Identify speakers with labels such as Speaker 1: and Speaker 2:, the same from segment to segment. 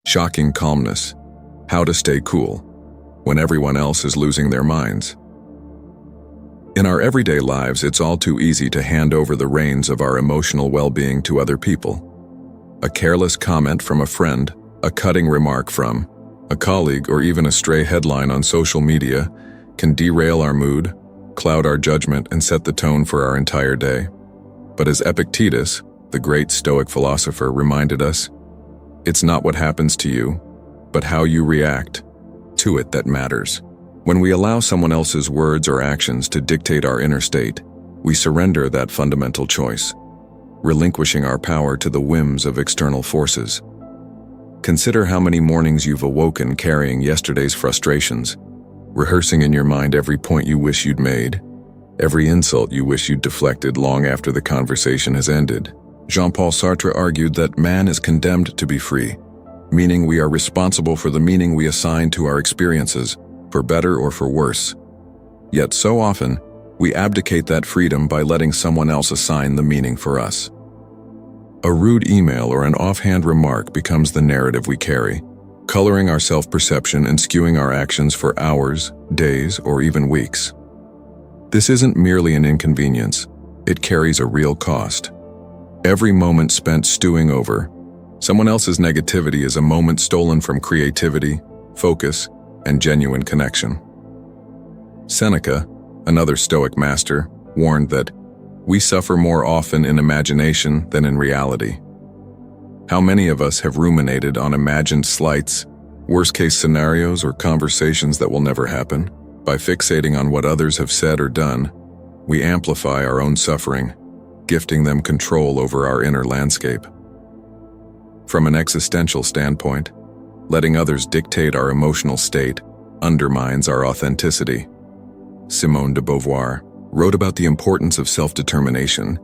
Speaker 1: Shocking calmness. How to stay cool when everyone else is losing their minds. In our everyday lives, it's all too easy to hand over the reins of our emotional well-being to other people. A careless comment from a friend, a cutting remark from a colleague, or even a stray headline on social media can derail our mood, cloud our judgment, and set the tone for our entire day. But as Epictetus, the great Stoic philosopher, reminded us, it's not what happens to you, but how you react to it that matters. When we allow someone else's words or actions to dictate our inner state, we surrender that fundamental choice, relinquishing our power to the whims of external forces. Consider how many mornings you've awoken carrying yesterday's frustrations, rehearsing in your mind every point you wish you'd made, every insult you wish you'd deflected long after the conversation has ended. Jean-Paul Sartre argued that man is condemned to be free, meaning we are responsible for the meaning we assign to our experiences, for better or for worse. Yet so often, we abdicate that freedom by letting someone else assign the meaning for us. A rude email or an offhand remark becomes the narrative we carry, coloring our self-perception and skewing our actions for hours, days, or even weeks. This isn't merely an inconvenience, it carries a real cost. Every moment spent stewing over someone else's negativity is a moment stolen from creativity, focus, and genuine connection. Seneca, another Stoic master, warned that we suffer more often in imagination than in reality. How many of us have ruminated on imagined slights, worst-case scenarios, or conversations that will never happen? By fixating on what others have said or done, we amplify our own suffering, gifting them control over our inner landscape. From an existential standpoint, letting others dictate our emotional state undermines our authenticity. Simone de Beauvoir wrote about the importance of self-determination.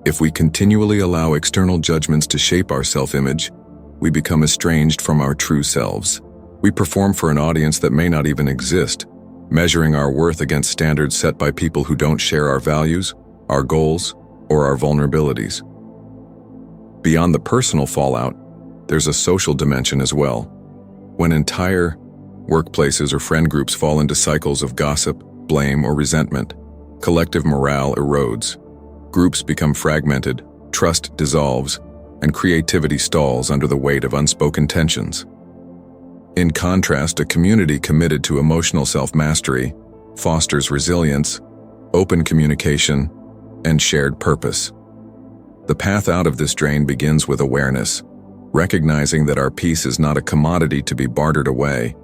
Speaker 1: If we continually allow external judgments to shape our self-image, we become estranged from our true selves. We perform for an audience that may not even exist, measuring our worth against standards set by people who don't share our values, our goals, or our vulnerabilities. Beyond the personal fallout, there's a social dimension as well. When entire workplaces or friend groups fall into cycles of gossip, blame, or resentment, collective morale erodes. Groups become fragmented, trust dissolves, and creativity stalls under the weight of unspoken tensions. In contrast, a community committed to emotional self-mastery fosters resilience, open communication, and shared purpose. The path out of this drain begins with awareness, recognizing that our peace is not a commodity to be bartered away,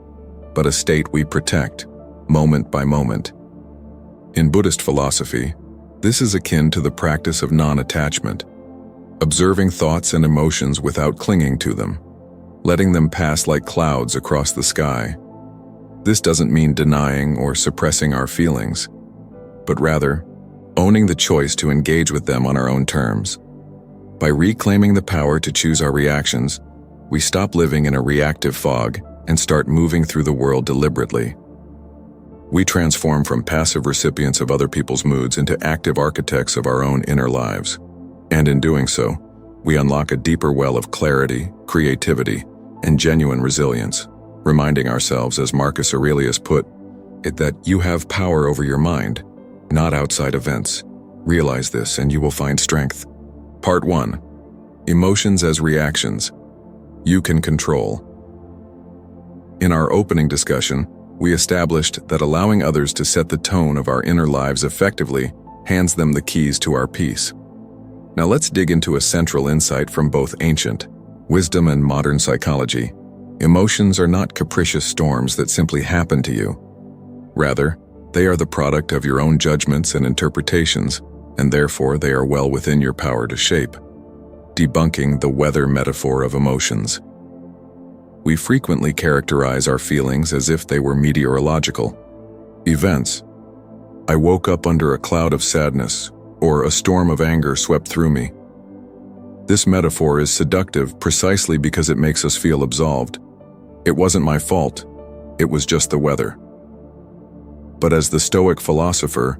Speaker 1: but a state we protect, moment by moment. In Buddhist philosophy, this is akin to the practice of non-attachment, observing thoughts and emotions without clinging to them, letting them pass like clouds across the sky. This doesn't mean denying or suppressing our feelings, but rather owning the choice to engage with them on our own terms. By reclaiming the power to choose our reactions, we stop living in a reactive fog and start moving through the world deliberately. We transform from passive recipients of other people's moods into active architects of our own inner lives. And in doing so, we unlock a deeper well of clarity, creativity, and genuine resilience, reminding ourselves, as Marcus Aurelius put it, that you have power over your mind, not outside events. Realize this and you will find strength. Part 1. Emotions as reactions you can control. In our opening discussion, we established that allowing others to set the tone of our inner lives effectively hands them the keys to our peace. Now let's dig into a central insight from both ancient wisdom and modern psychology. Emotions are not capricious storms that simply happen to you. Rather, they are the product of your own judgments and interpretations, and therefore they are well within your power to shape. Debunking the weather metaphor of emotions. We frequently characterize our feelings as if they were meteorological events. I woke up under a cloud of sadness, or a storm of anger swept through me. This metaphor is seductive precisely because it makes us feel absolved. It wasn't my fault, it was just the weather. But as the Stoic philosopher,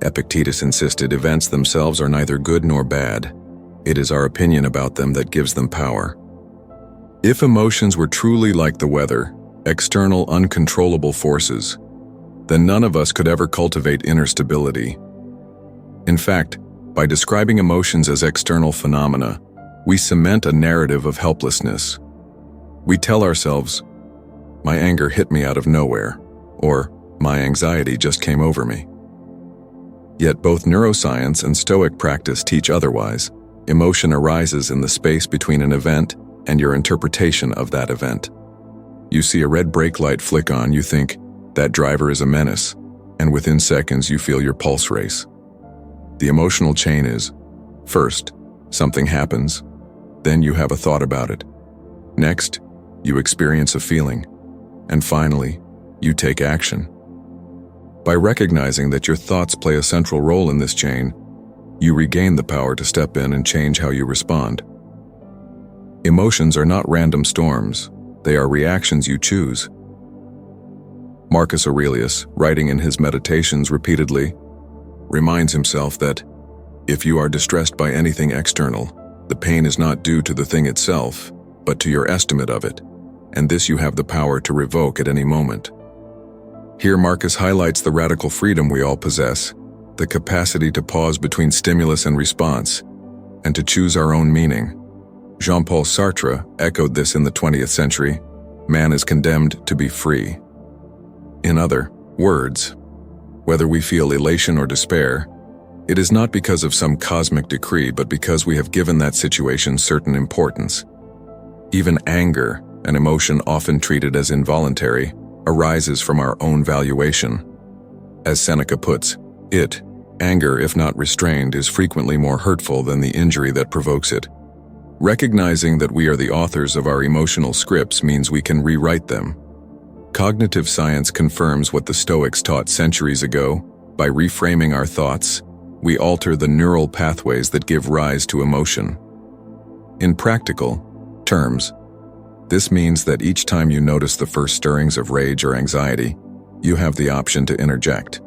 Speaker 1: Epictetus insisted, events themselves are neither good nor bad. It is our opinion about them that gives them power. If emotions were truly like the weather, external uncontrollable forces, then none of us could ever cultivate inner stability. In fact, by describing emotions as external phenomena, we cement a narrative of helplessness. We tell ourselves, "My anger hit me out of nowhere," or "My anxiety just came over me." Yet both neuroscience and Stoic practice teach otherwise. Emotion arises in the space between an event and your interpretation of that event. You see a red brake light flick on, you think, "That driver is a menace," and within seconds you feel your pulse race. The emotional chain is, first, something happens, then you have a thought about it. Next, you experience a feeling, and finally, you take action. By recognizing that your thoughts play a central role in this chain, you regain the power to step in and change how you respond. Emotions are not random storms, they are reactions you choose. Marcus Aurelius, writing in his Meditations repeatedly, reminds himself that, if you are distressed by anything external, the pain is not due to the thing itself, but to your estimate of it, and this you have the power to revoke at any moment. Here Marcus highlights the radical freedom we all possess, the capacity to pause between stimulus and response, and to choose our own meaning. Jean-Paul Sartre echoed this in the 20th century: "Man is condemned to be free." In other words, whether we feel elation or despair, it is not because of some cosmic decree, but because we have given that situation certain importance. Even anger, an emotion often treated as involuntary, arises from our own valuation. As Seneca puts it, anger, if not restrained, is frequently more hurtful than the injury that provokes it. Recognizing that we are the authors of our emotional scripts means we can rewrite them. Cognitive science confirms what the Stoics taught centuries ago. By reframing our thoughts, we alter the neural pathways that give rise to emotion. In practical terms, this means that each time you notice the first stirrings of rage or anxiety, you have the option to interject.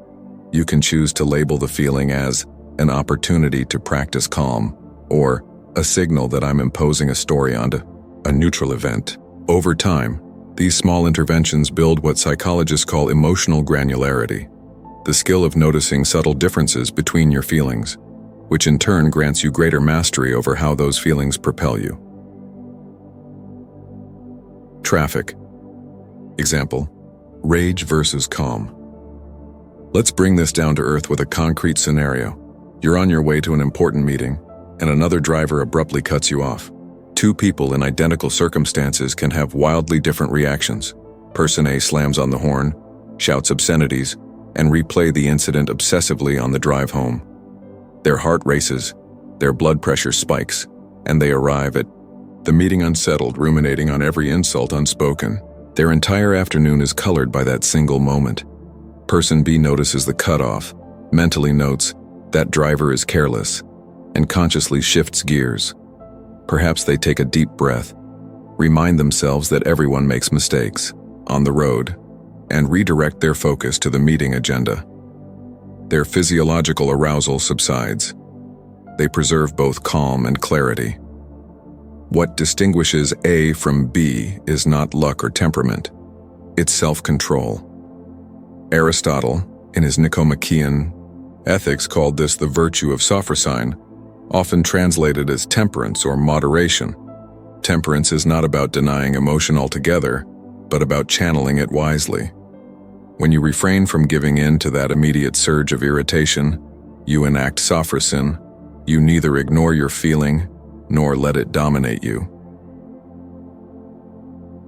Speaker 1: You can choose to label the feeling as an opportunity to practice calm, or a signal that I'm imposing a story onto a neutral event. Over time, these small interventions build what psychologists call emotional granularity, the skill of noticing subtle differences between your feelings, which in turn grants you greater mastery over how those feelings propel you. Traffic. Example: rage versus calm. Let's bring this down to earth with a concrete scenario. You're on your way to an important meeting, and another driver abruptly cuts you off. Two people in identical circumstances can have wildly different reactions. Person A slams on the horn, shouts obscenities, and replay the incident obsessively on the drive home. Their heart races, their blood pressure spikes, and they arrive at the meeting unsettled, ruminating on every insult unspoken. Their entire afternoon is colored by that single moment. Person B notices the cutoff, mentally notes that driver is careless, and consciously shifts gears. Perhaps they take a deep breath, remind themselves that everyone makes mistakes on the road, and redirect their focus to the meeting agenda. Their physiological arousal subsides. They preserve both calm and clarity. What distinguishes A from B is not luck or temperament, it's self-control. Aristotle, in his Nicomachean Ethics, called this the virtue of sophrosyne, often translated as temperance or moderation. Temperance is not about denying emotion altogether, but about channeling it wisely. When you refrain from giving in to that immediate surge of irritation, you enact sophrosyne. You neither ignore your feeling, nor let it dominate you.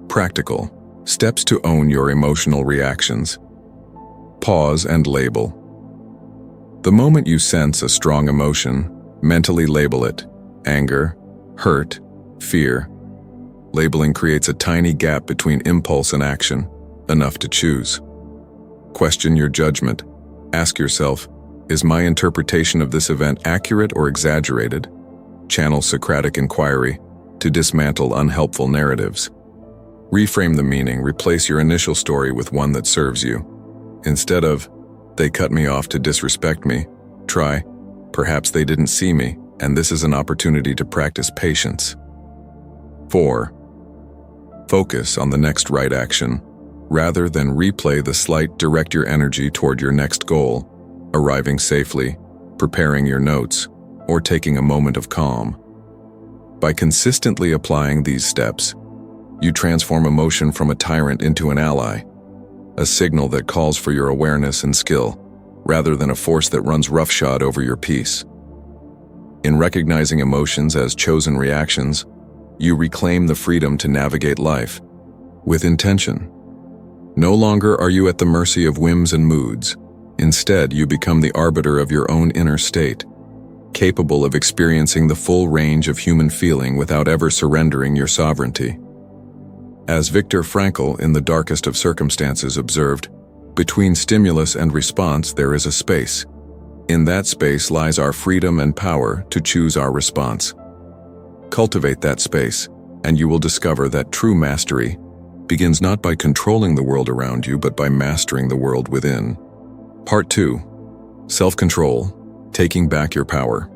Speaker 1: Practical steps to own your emotional reactions. Pause and label. The moment you sense a strong emotion, mentally label it: anger, hurt, fear. Labeling creates a tiny gap between impulse and action, enough to choose. Question your judgment. Ask yourself, is my interpretation of this event accurate or exaggerated? Channel Socratic inquiry to dismantle unhelpful narratives. Reframe the meaning. Replace your initial story with one that serves you. Instead of, "They cut me off to disrespect me," try, "Perhaps they didn't see me, and this is an opportunity to practice patience." 4. Focus on the next right action. Rather than replay the slight, direct your energy toward your next goal, arriving safely, preparing your notes, or taking a moment of calm. By consistently applying these steps, you transform emotion from a tyrant into an ally, a signal that calls for your awareness and skill, rather than a force that runs roughshod over your peace. In recognizing emotions as chosen reactions, you reclaim the freedom to navigate life with intention. No longer are you at the mercy of whims and moods. Instead, you become the arbiter of your own inner state, capable of experiencing the full range of human feeling without ever surrendering your sovereignty. As Viktor Frankl in The Darkest of Circumstances observed, between stimulus and response there is a space. In that space lies our freedom and power to choose our response. Cultivate that space, and you will discover that true mastery begins not by controlling the world around you, but by mastering the world within. Part 2. Self-control, taking back your power.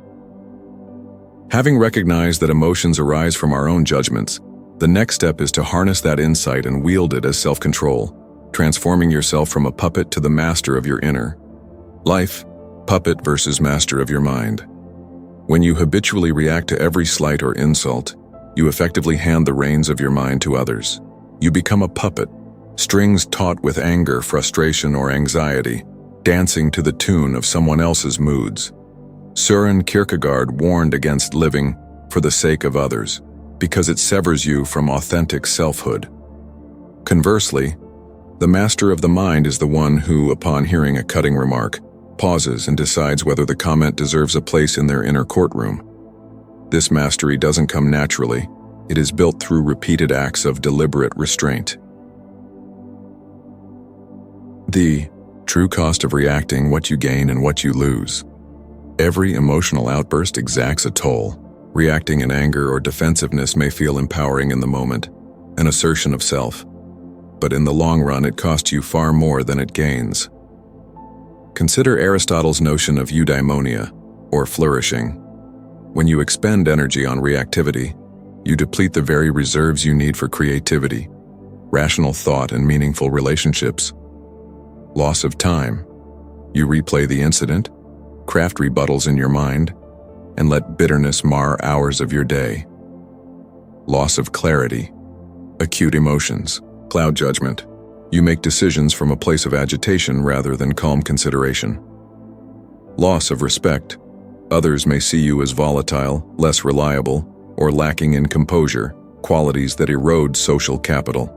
Speaker 1: Having recognized that emotions arise from our own judgments, the next step is to harness that insight and wield it as self-control, transforming yourself from a puppet to the master of your inner life. Puppet versus master of your mind. When you habitually react to every slight or insult, you effectively hand the reins of your mind to others. You become a puppet, strings taut with anger, frustration, or anxiety, dancing to the tune of someone else's moods. Søren Kierkegaard warned against living for the sake of others, because it severs you from authentic selfhood. Conversely, the master of the mind is the one who, upon hearing a cutting remark, pauses and decides whether the comment deserves a place in their inner courtroom. This mastery doesn't come naturally. It is built through repeated acts of deliberate restraint. The true cost of reacting: what you gain and what you lose. Every emotional outburst exacts a toll. Reacting in anger or defensiveness may feel empowering in the moment, an assertion of self. But in the long run, it costs you far more than it gains. Consider Aristotle's notion of eudaimonia, or flourishing. When you expend energy on reactivity, you deplete the very reserves you need for creativity, rational thought, and meaningful relationships. Loss of time. You replay the incident, craft rebuttals in your mind, and let bitterness mar hours of your day. Loss of clarity. Acute emotions. Cloud judgment. You make decisions from a place of agitation rather than calm consideration. Loss of respect. Others may see you as volatile, less reliable, or lacking in composure, qualities that erode social capital.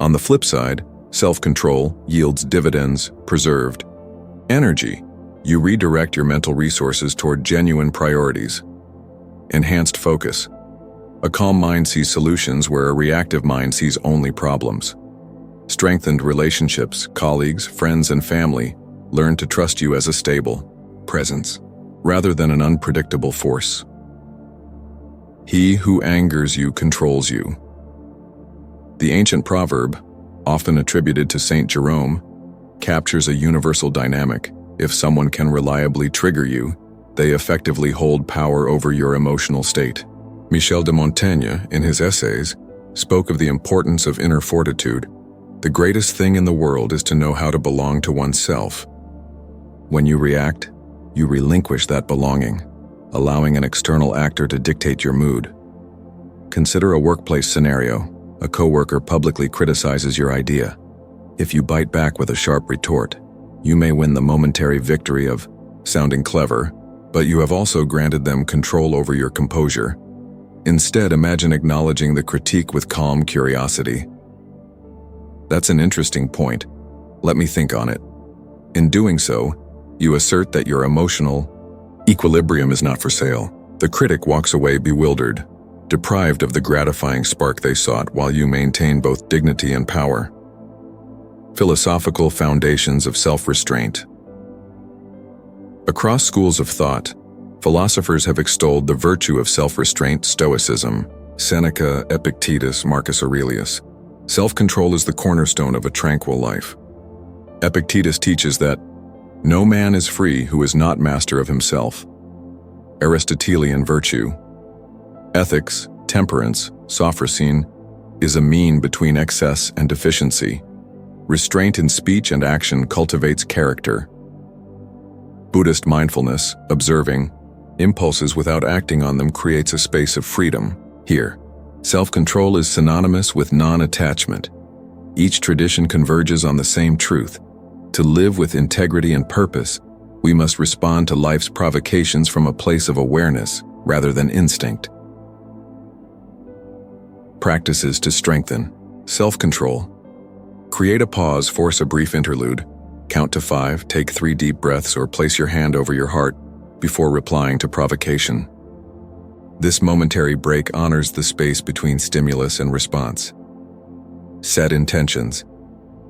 Speaker 1: On the flip side, self-control yields dividends: preserved energy. You redirect your mental resources toward genuine priorities. Enhanced focus. A calm mind sees solutions where a reactive mind sees only problems. Strengthened relationships. Colleagues, friends, and family learn to trust you as a stable presence rather than an unpredictable force. He who angers you controls you. The ancient proverb, often attributed to Saint Jerome, captures a universal dynamic. If someone can reliably trigger you, they effectively hold power over your emotional state. Michel de Montaigne, in his essays, spoke of the importance of inner fortitude. The greatest thing in the world is to know how to belong to oneself. When you react, you relinquish that belonging, allowing an external actor to dictate your mood. Consider a workplace scenario. A coworker publicly criticizes your idea. If you bite back with a sharp retort, you may win the momentary victory of sounding clever, but you have also granted them control over your composure. Instead, imagine acknowledging the critique with calm curiosity. That's an interesting point. Let me think on it. In doing so, you assert that your emotional equilibrium is not for sale. The critic walks away bewildered, deprived of the gratifying spark they sought, while you maintain both dignity and power. Philosophical foundations of self-restraint. Across schools of thought, philosophers have extolled the virtue of self-restraint: Stoicism, Seneca, Epictetus, Marcus Aurelius. Self-control is the cornerstone of a tranquil life. Epictetus teaches that no man is free who is not master of himself. Aristotelian virtue. Ethics, temperance, sophrosyne, is a mean between excess and deficiency. Restraint in speech and action cultivates character. Buddhist mindfulness, observing impulses without acting on them, creates a space of freedom. Here, self-control is synonymous with non-attachment. Each tradition converges on the same truth. To live with integrity and purpose, we must respond to life's provocations from a place of awareness rather than instinct. Practices to strengthen self-control. Create a pause, force a brief interlude. Count to 5, take 3 deep breaths, or place your hand over your heart before replying to provocation. This momentary break honors the space between stimulus and response. Set intentions.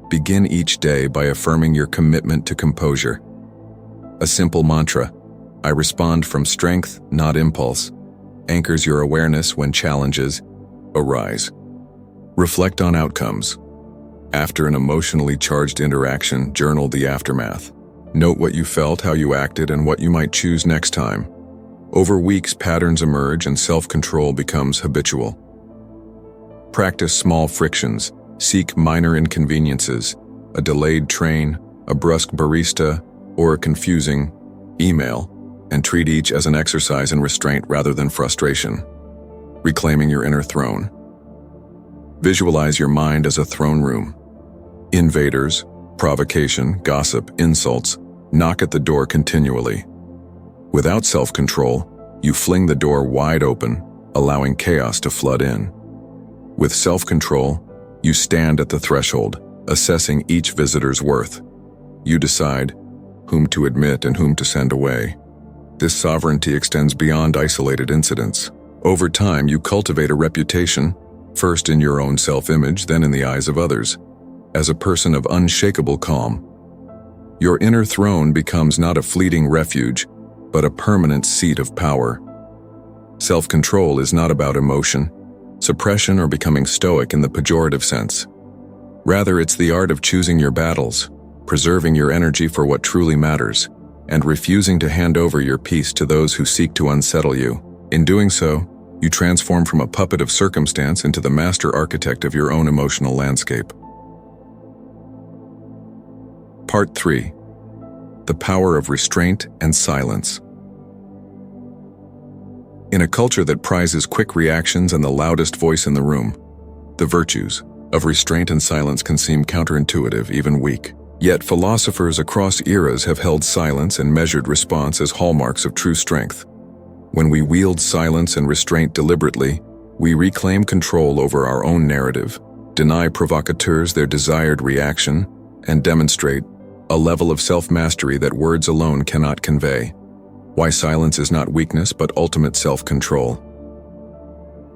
Speaker 1: Begin each day by affirming your commitment to composure. A simple mantra, "I respond from strength, not impulse," anchors your awareness when challenges arise. Reflect on outcomes. After an emotionally charged interaction, journal the aftermath. Note what you felt, how you acted, and what you might choose next time. Over weeks, patterns emerge and self-control becomes habitual. Practice small frictions. Seek minor inconveniences, a delayed train, a brusque barista, or a confusing email, and treat each as an exercise in restraint rather than frustration. Reclaiming your inner throne. Visualize your mind as a throne room. Invaders, provocation, gossip, insults knock at the door continually. Without self-control, you fling the door wide open, allowing chaos to flood in. With self-control, you stand at the threshold, assessing each visitor's worth. You decide whom to admit and whom to send away. This sovereignty extends beyond isolated incidents. Over time, you cultivate a reputation, first in your own self-image, then in the eyes of others, as a person of unshakable calm. Your inner throne becomes not a fleeting refuge, but a permanent seat of power. Self-control is not about emotion, suppression, or becoming stoic in the pejorative sense. Rather, it's the art of choosing your battles, preserving your energy for what truly matters, and refusing to hand over your peace to those who seek to unsettle you. In doing so, you transform from a puppet of circumstance into the master architect of your own emotional landscape. Part 3. The power of restraint and silence. In a culture that prizes quick reactions and the loudest voice in the room, the virtues of restraint and silence can seem counterintuitive, even weak. Yet philosophers across eras have held silence and measured response as hallmarks of true strength. When we wield silence and restraint deliberately, we reclaim control over our own narrative, deny provocateurs their desired reaction, and demonstrate a level of self-mastery that words alone cannot convey. Why silence is not weakness but ultimate self-control.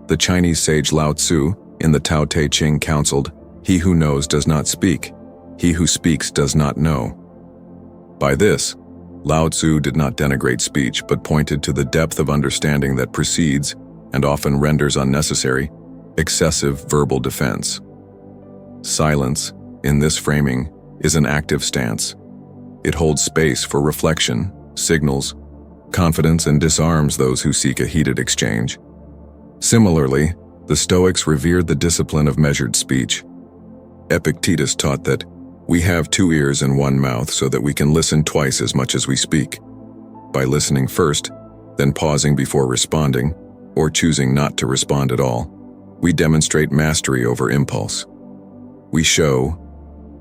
Speaker 1: The Chinese sage Lao Tzu, in the Tao Te Ching, counseled, "He who knows does not speak. He who speaks does not know." By this, Lao Tzu did not denigrate speech but pointed to the depth of understanding that precedes, and often renders unnecessary, excessive verbal defense. Silence, in this framing, is an active stance. It holds space for reflection, signals confidence, and disarms those who seek a heated exchange. Similarly, the Stoics revered the discipline of measured speech. Epictetus taught that we have 2 ears and 1 mouth so that we can listen twice as much as we speak. By listening first, then pausing before responding, or choosing not to respond at all, we demonstrate mastery over impulse. We show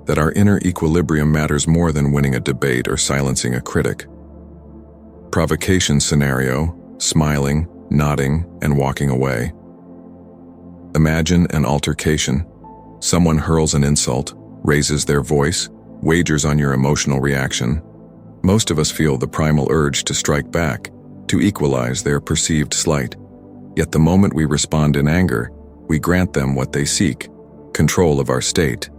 Speaker 1: that our inner equilibrium matters more than winning a debate or silencing a critic. Provocation scenario: smiling, nodding, and walking away. Imagine an altercation. Someone hurls an insult, raises their voice, wagers on your emotional reaction. Most of us feel the primal urge to strike back, to equalize their perceived slight. Yet the moment we respond in anger, we grant them what they seek: control of our state.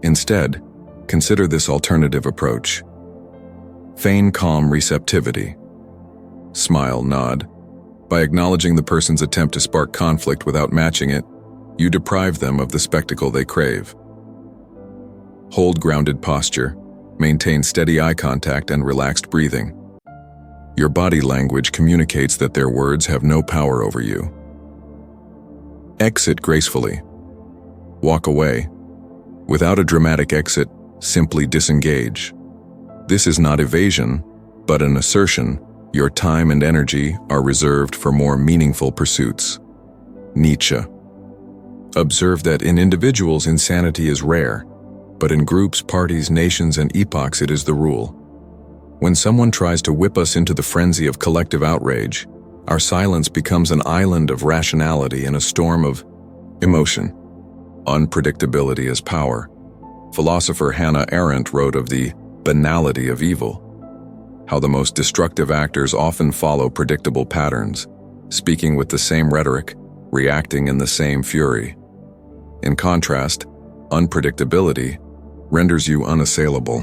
Speaker 1: Instead, consider this alternative approach. Feign calm receptivity. Smile, nod. By acknowledging the person's attempt to spark conflict without matching it, you deprive them of the spectacle they crave. Hold grounded posture. Maintain steady eye contact and relaxed breathing. Your body language communicates that their words have no power over you. Exit gracefully. Walk away. Without a dramatic exit, simply disengage. This is not evasion, but an assertion. Your time and energy are reserved for more meaningful pursuits. Nietzsche. Observe that in individuals insanity is rare, but in groups, parties, nations, and epochs it is the rule. When someone tries to whip us into the frenzy of collective outrage, our silence becomes an island of rationality in a storm of emotion. Unpredictability is power. Philosopher Hannah Arendt wrote of the banality of evil, how the most destructive actors often follow predictable patterns, speaking with the same rhetoric, reacting in the same fury. In contrast, unpredictability renders you unassailable.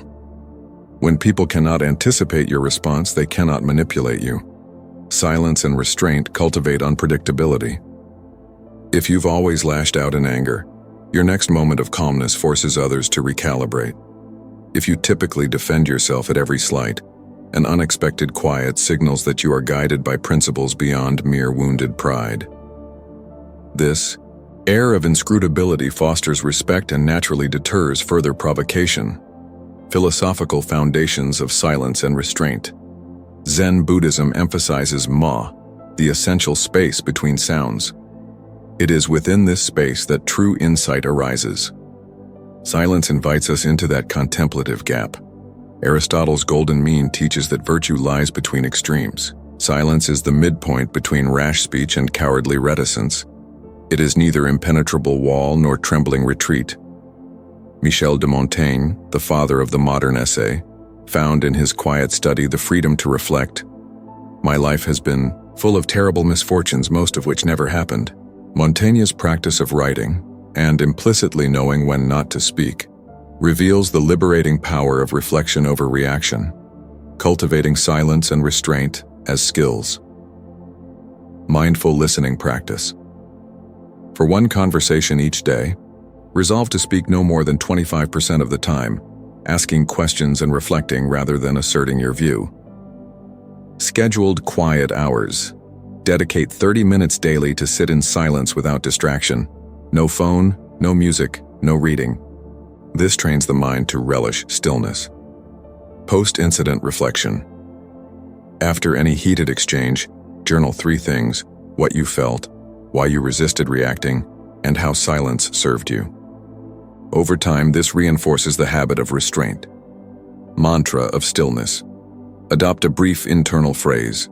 Speaker 1: When people cannot anticipate your response, they cannot manipulate you. Silence and restraint cultivate unpredictability. If you've always lashed out in anger, your next moment of calmness forces others to recalibrate. If you typically defend yourself at every slight, an unexpected quiet signals that you are guided by principles beyond mere wounded pride. This air of inscrutability fosters respect and naturally deters further provocation. Philosophical foundations of silence and restraint. Zen Buddhism emphasizes ma, the essential space between sounds. It is within this space that true insight arises. Silence invites us into that contemplative gap. Aristotle's golden mean teaches that virtue lies between extremes. Silence is the midpoint between rash speech and cowardly reticence. It is neither impenetrable wall nor trembling retreat. Michel de Montaigne, the father of the modern essay, found in his quiet study the freedom to reflect. My life has been full of terrible misfortunes, most of which never happened. Montaigne's practice of writing, and implicitly knowing when not to speak, reveals the liberating power of reflection over reaction, cultivating silence and restraint as skills. Mindful listening practice. For one conversation each day, resolve to speak no more than 25% of the time, asking questions and reflecting rather than asserting your view. Scheduled quiet hours. Dedicate 30 minutes daily to sit in silence without distraction. No phone, no music, no reading. This trains the mind to relish stillness. Post-incident reflection. After any heated exchange, journal 3 things: what you felt, why you resisted reacting, and how silence served you. Over time, this reinforces the habit of restraint. Mantra of stillness. Adopt a brief internal phrase,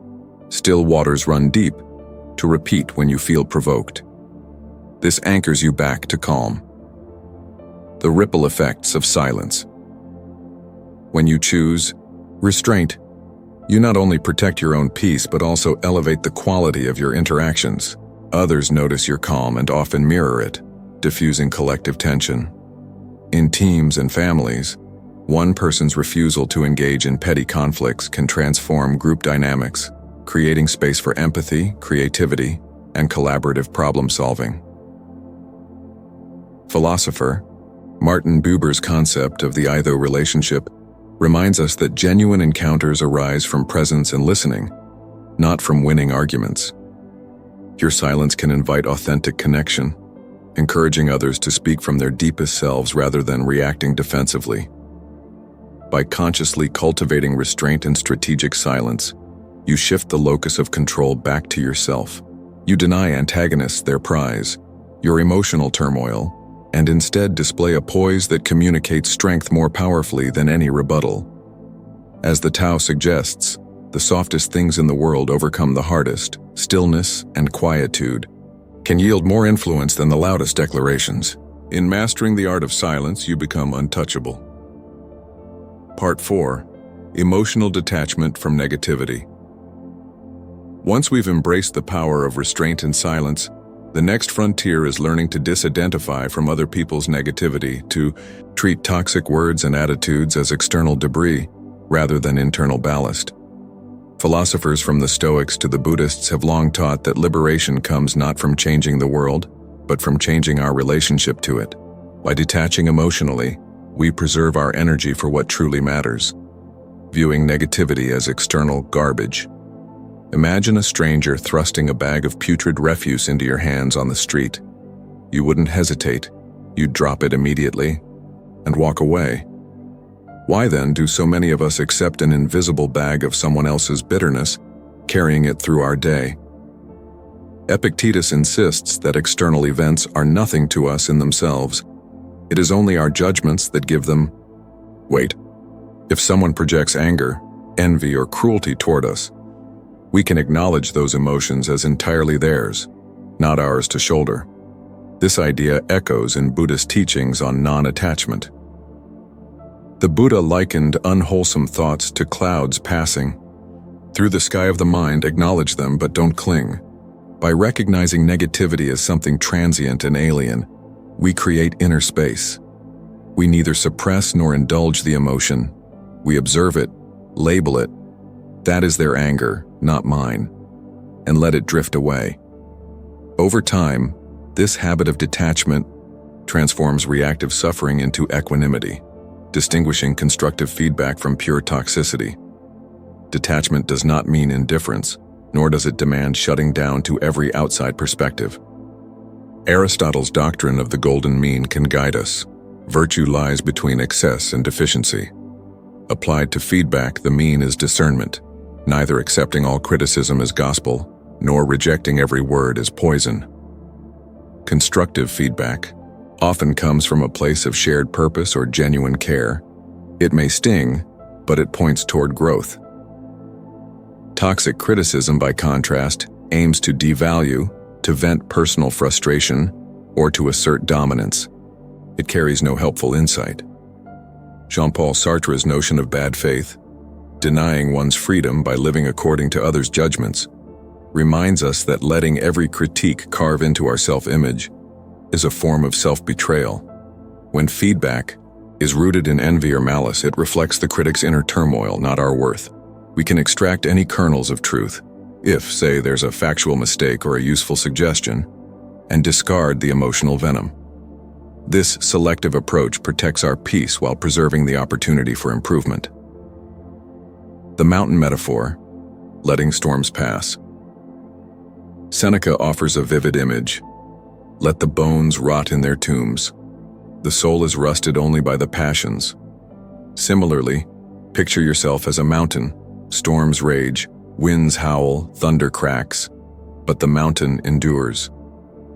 Speaker 1: "Still waters run deep," to repeat when you feel provoked. This anchors you back to calm. The ripple effects of silence. When you choose restraint, you not only protect your own peace but also elevate the quality of your interactions. Others notice your calm and often mirror it, diffusing collective tension. In teams and families, one person's refusal to engage in petty conflicts can transform group dynamics, creating space for empathy, creativity, and collaborative problem-solving. Philosopher Martin Buber's concept of the eitho relationship reminds us that genuine encounters arise from presence and listening, not from winning arguments. Your silence can invite authentic connection, encouraging others to speak from their deepest selves rather than reacting defensively. By consciously cultivating restraint and strategic silence, you shift the locus of control back to yourself. You deny antagonists their prize, your emotional turmoil, and instead display a poise that communicates strength more powerfully than any rebuttal. As the Tao suggests, the softest things in the world overcome the hardest. Stillness and quietude can yield more influence than the loudest declarations. In mastering the art of silence, you become untouchable. Part 4. Emotional detachment from negativity. Once we've embraced the power of restraint and silence, the next frontier is learning to disidentify from other people's negativity, to treat toxic words and attitudes as external debris rather than internal ballast. Philosophers from the Stoics to the Buddhists have long taught that liberation comes not from changing the world, but from changing our relationship to it. By detaching emotionally, we preserve our energy for what truly matters, viewing negativity as external garbage. Imagine a stranger thrusting a bag of putrid refuse into your hands on the street. You wouldn't hesitate. you'd drop it immediately and walk away. Why then do so many of us accept an invisible bag of someone else's bitterness, carrying it through our day? Epictetus insists that external events are nothing to us in themselves. It is only our judgments that give them weight. If someone projects anger, envy, or cruelty toward us, we can acknowledge those emotions as entirely theirs, not ours to shoulder. This idea echoes in Buddhist teachings on non-attachment. The Buddha likened unwholesome thoughts to clouds passing. Through the sky of the mind, acknowledge them but don't cling. By recognizing negativity as something transient and alien, we create inner space. We neither suppress nor indulge the emotion. We observe it, label it. That is their anger, not mine, and let it drift away. Over time, this habit of detachment transforms reactive suffering into equanimity, distinguishing constructive feedback from pure toxicity. Detachment does not mean indifference, nor does it demand shutting down to every outside perspective. Aristotle's doctrine of the golden mean can guide us. Virtue lies between excess and deficiency. Applied to feedback, the mean is discernment, neither accepting all criticism as gospel, nor rejecting every word as poison. Constructive feedback often comes from a place of shared purpose or genuine care. It may sting, but it points toward growth. Toxic criticism, by contrast, aims to devalue, to vent personal frustration, or to assert dominance. It carries no helpful insight. Jean-Paul Sartre's notion of bad faith, denying one's freedom by living according to others' judgments, reminds us that letting every critique carve into our self-image is a form of self-betrayal. When feedback is rooted in envy or malice, it reflects the critic's inner turmoil, not our worth. We can extract any kernels of truth, if, say, there's a factual mistake or a useful suggestion, and discard the emotional venom. This selective approach protects our peace while preserving the opportunity for improvement. The mountain metaphor, letting storms pass. Seneca offers a vivid image. Let the bones rot in their tombs. The soul is rusted only by the passions. Similarly, picture yourself as a mountain. Storms rage, winds howl, thunder cracks, but the mountain endures.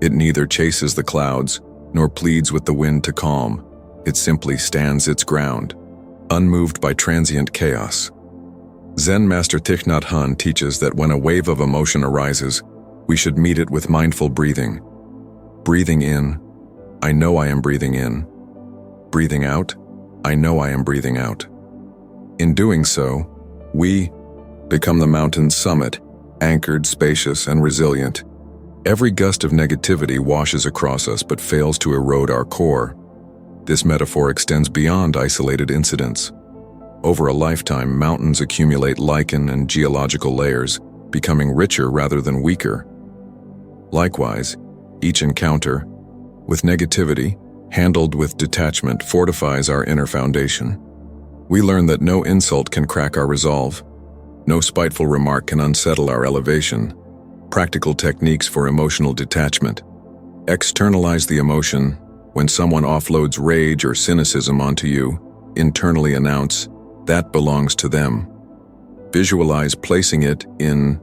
Speaker 1: It neither chases the clouds, nor pleads with the wind to calm. It simply stands its ground, unmoved by transient chaos. Zen master Thich Nhat Hanh teaches that when a wave of emotion arises, we should meet it with mindful breathing. Breathing in, I know I am breathing in. Breathing out, I know I am breathing out. In doing so, we become the mountain's summit, anchored, spacious, and resilient. Every gust of negativity washes across us but fails to erode our core. This metaphor extends beyond isolated incidents. Over a lifetime, mountains accumulate lichen and geological layers, becoming richer rather than weaker. Likewise, each encounter with negativity, handled with detachment, fortifies our inner foundation. We learn that no insult can crack our resolve. No spiteful remark can unsettle our elevation. Practical techniques for emotional detachment. Externalize the emotion. When someone offloads rage or cynicism onto you, internally announce, that belongs to them. Visualize placing it in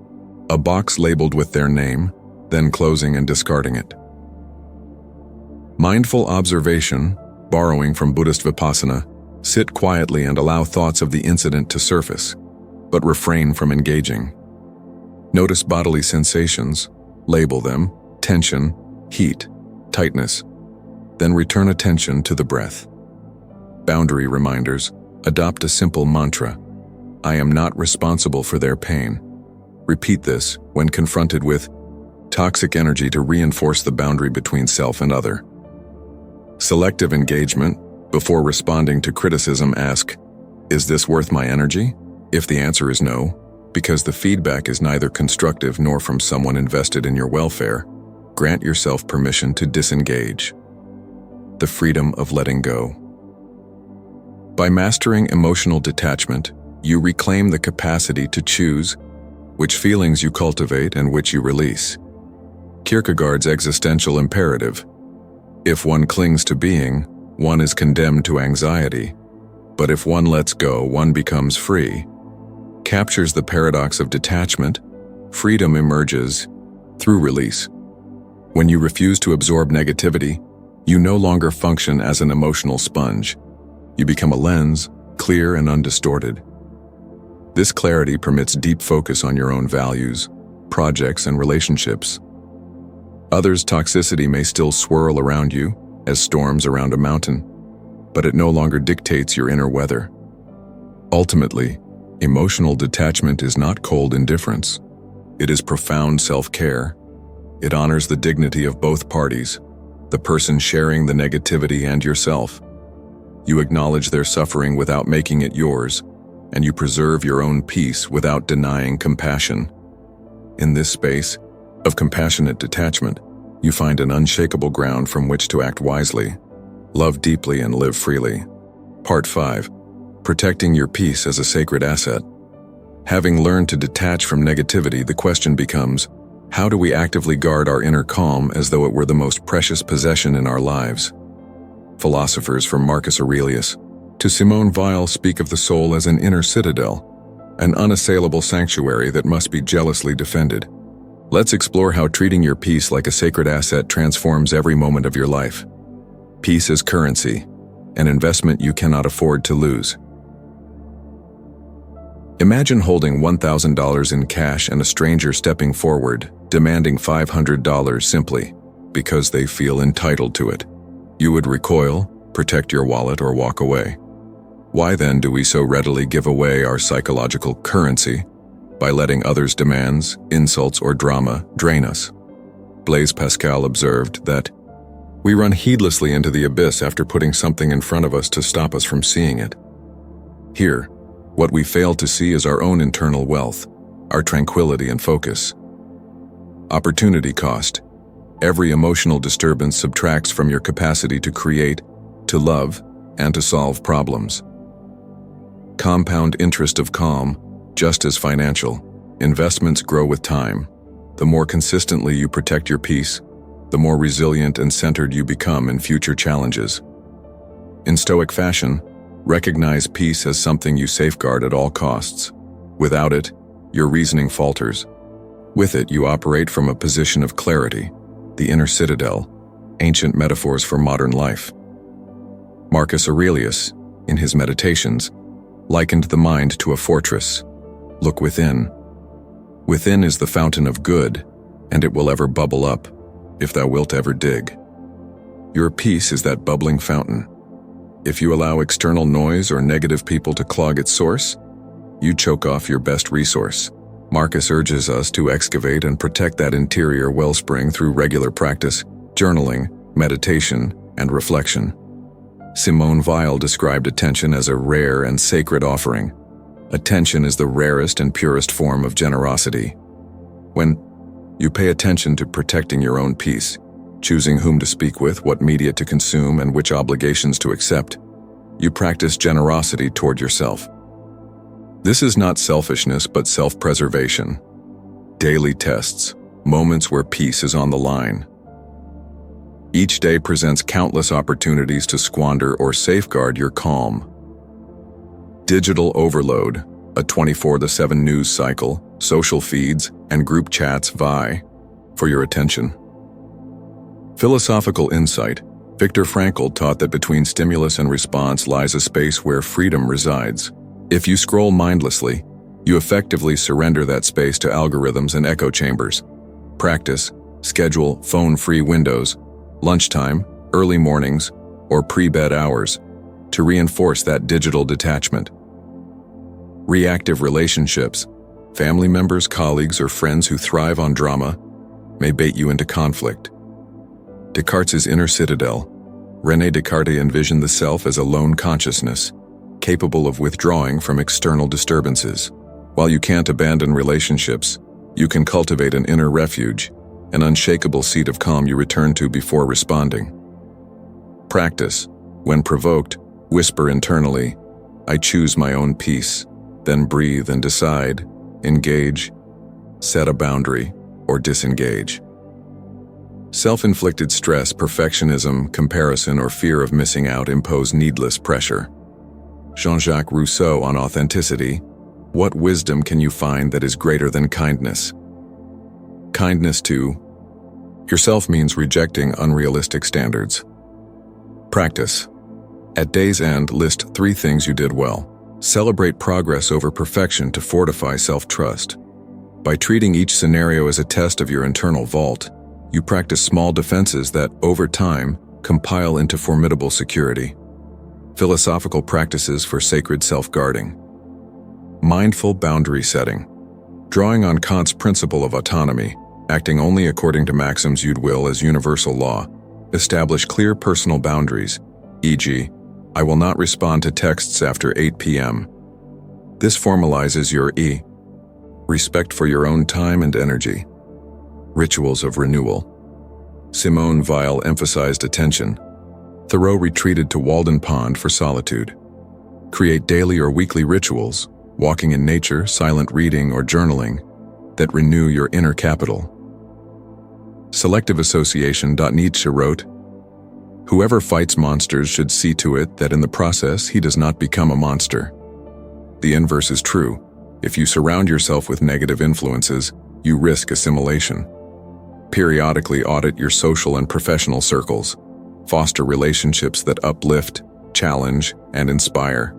Speaker 1: a box labeled with their name, then closing and discarding it. Mindful observation, borrowing from Buddhist Vipassana, sit quietly and allow thoughts of the incident to surface, but refrain from engaging. Notice bodily sensations, label them, tension, heat, tightness, then return attention to the breath. Boundary reminders, adopt a simple mantra. I am not responsible for their pain. Repeat this when confronted with toxic energy to reinforce the boundary between self and other. Selective engagement. Before responding to criticism, ask, is this worth my energy? If the answer is no, because the feedback is neither constructive nor from someone invested in your welfare, grant yourself permission to disengage. The freedom of letting go. By mastering emotional detachment, you reclaim the capacity to choose which feelings you cultivate and which you release. Kierkegaard's existential imperative. If one clings to being, one is condemned to anxiety. But if one lets go, one becomes free. Captures the paradox of detachment, freedom emerges through release. When you refuse to absorb negativity, you no longer function as an emotional sponge. You become a lens, clear and undistorted. This clarity permits deep focus on your own values, projects, and relationships. Others' toxicity may still swirl around you as storms around a mountain, but it no longer dictates your inner weather. Ultimately, emotional detachment is not cold indifference. It is profound self-care. It honors the dignity of both parties, the person sharing the negativity and yourself. You acknowledge their suffering without making it yours, and you preserve your own peace without denying compassion. In this space of compassionate detachment, you find an unshakable ground from which to act wisely, love deeply, and live freely. Part 5. Protecting your peace as a sacred asset. Having learned to detach from negativity, the question becomes, how do we actively guard our inner calm as though it were the most precious possession in our lives? Philosophers from Marcus Aurelius to Simone Weil speak of the soul as an inner citadel, an unassailable sanctuary that must be jealously defended. Let's explore how treating your peace like a sacred asset transforms every moment of your life. Peace is currency, an investment you cannot afford to lose. Imagine holding $1,000 in cash and a stranger stepping forward, demanding $500 simply because they feel entitled to it. You would recoil, protect your wallet, or walk away. Why then do we so readily give away our psychological currency by letting others' demands, insults, or drama drain us? Blaise Pascal observed that we run heedlessly into the abyss after putting something in front of us to stop us from seeing it. Here, what we fail to see is our own internal wealth, our tranquility and focus. Opportunity cost. Every emotional disturbance subtracts from your capacity to create, to love, and to solve problems. Compound interest of calm, just as financial, investments grow with time. The more consistently you protect your peace, the more resilient and centered you become in future challenges. In Stoic fashion, recognize peace as something you safeguard at all costs. Without it, your reasoning falters. With it, you operate from a position of clarity, the inner citadel, ancient metaphors for modern life. Marcus Aurelius, in his Meditations, likened the mind to a fortress. Look within. Within is the fountain of good, and it will ever bubble up, if thou wilt ever dig. Your peace is that bubbling fountain. If you allow external noise or negative people to clog its source, you choke off your best resource. Marcus urges us to excavate and protect that interior wellspring through regular practice, journaling, meditation, and reflection. Simone Weil described attention as a rare and sacred offering. Attention is the rarest and purest form of generosity. When you pay attention to protecting your own peace, choosing whom to speak with, what media to consume, and which obligations to accept, you practice generosity toward yourself. This is not selfishness, but self-preservation. Daily tests, moments where peace is on the line. Each day presents countless opportunities to squander or safeguard your calm. Digital overload, a 24/7 news cycle, social feeds, and group chats vie for your attention. Philosophical insight. Viktor Frankl taught that between stimulus and response lies a space where freedom resides. If you scroll mindlessly, you effectively surrender that space to algorithms and echo chambers. Practice, schedule phone-free windows, lunchtime, early mornings, or pre-bed hours to reinforce that digital detachment. Reactive relationships. Family members, colleagues, or friends who thrive on drama may bait you into conflict. Descartes' inner citadel. René Descartes envisioned the self as a lone consciousness, capable of withdrawing from external disturbances. While you can't abandon relationships, you can cultivate an inner refuge, an unshakable seat of calm you return to before responding. Practice. When provoked, whisper internally, "I choose my own peace," then breathe and decide, engage, set a boundary, or disengage. Self-inflicted stress, perfectionism, comparison, or fear of missing out impose needless pressure. Jean-Jacques Rousseau on authenticity. What wisdom can you find that is greater than kindness? Kindness to yourself means rejecting unrealistic standards. Practice. At day's end, list 3 things you did well. Celebrate progress over perfection to fortify self-trust. By treating each scenario as a test of your internal vault, you practice small defenses that, over time, compile into formidable security. Philosophical practices for sacred self-guarding. Mindful boundary setting. Drawing on Kant's principle of autonomy, acting only according to maxims you'd will as universal law, establish clear personal boundaries, e.g., I will not respond to texts after 8 p.m. This formalizes your respect for your own time and energy. Rituals of renewal. Simone Weil emphasized attention. Thoreau retreated to Walden Pond for solitude. Create daily or weekly rituals, walking in nature, silent reading, or journaling, that renew your inner capital. Selective association. Nietzsche wrote, "Whoever fights monsters should see to it that in the process he does not become a monster." The inverse is true. If you surround yourself with negative influences, you risk assimilation. Periodically audit your social and professional circles. Foster relationships that uplift, challenge, and inspire.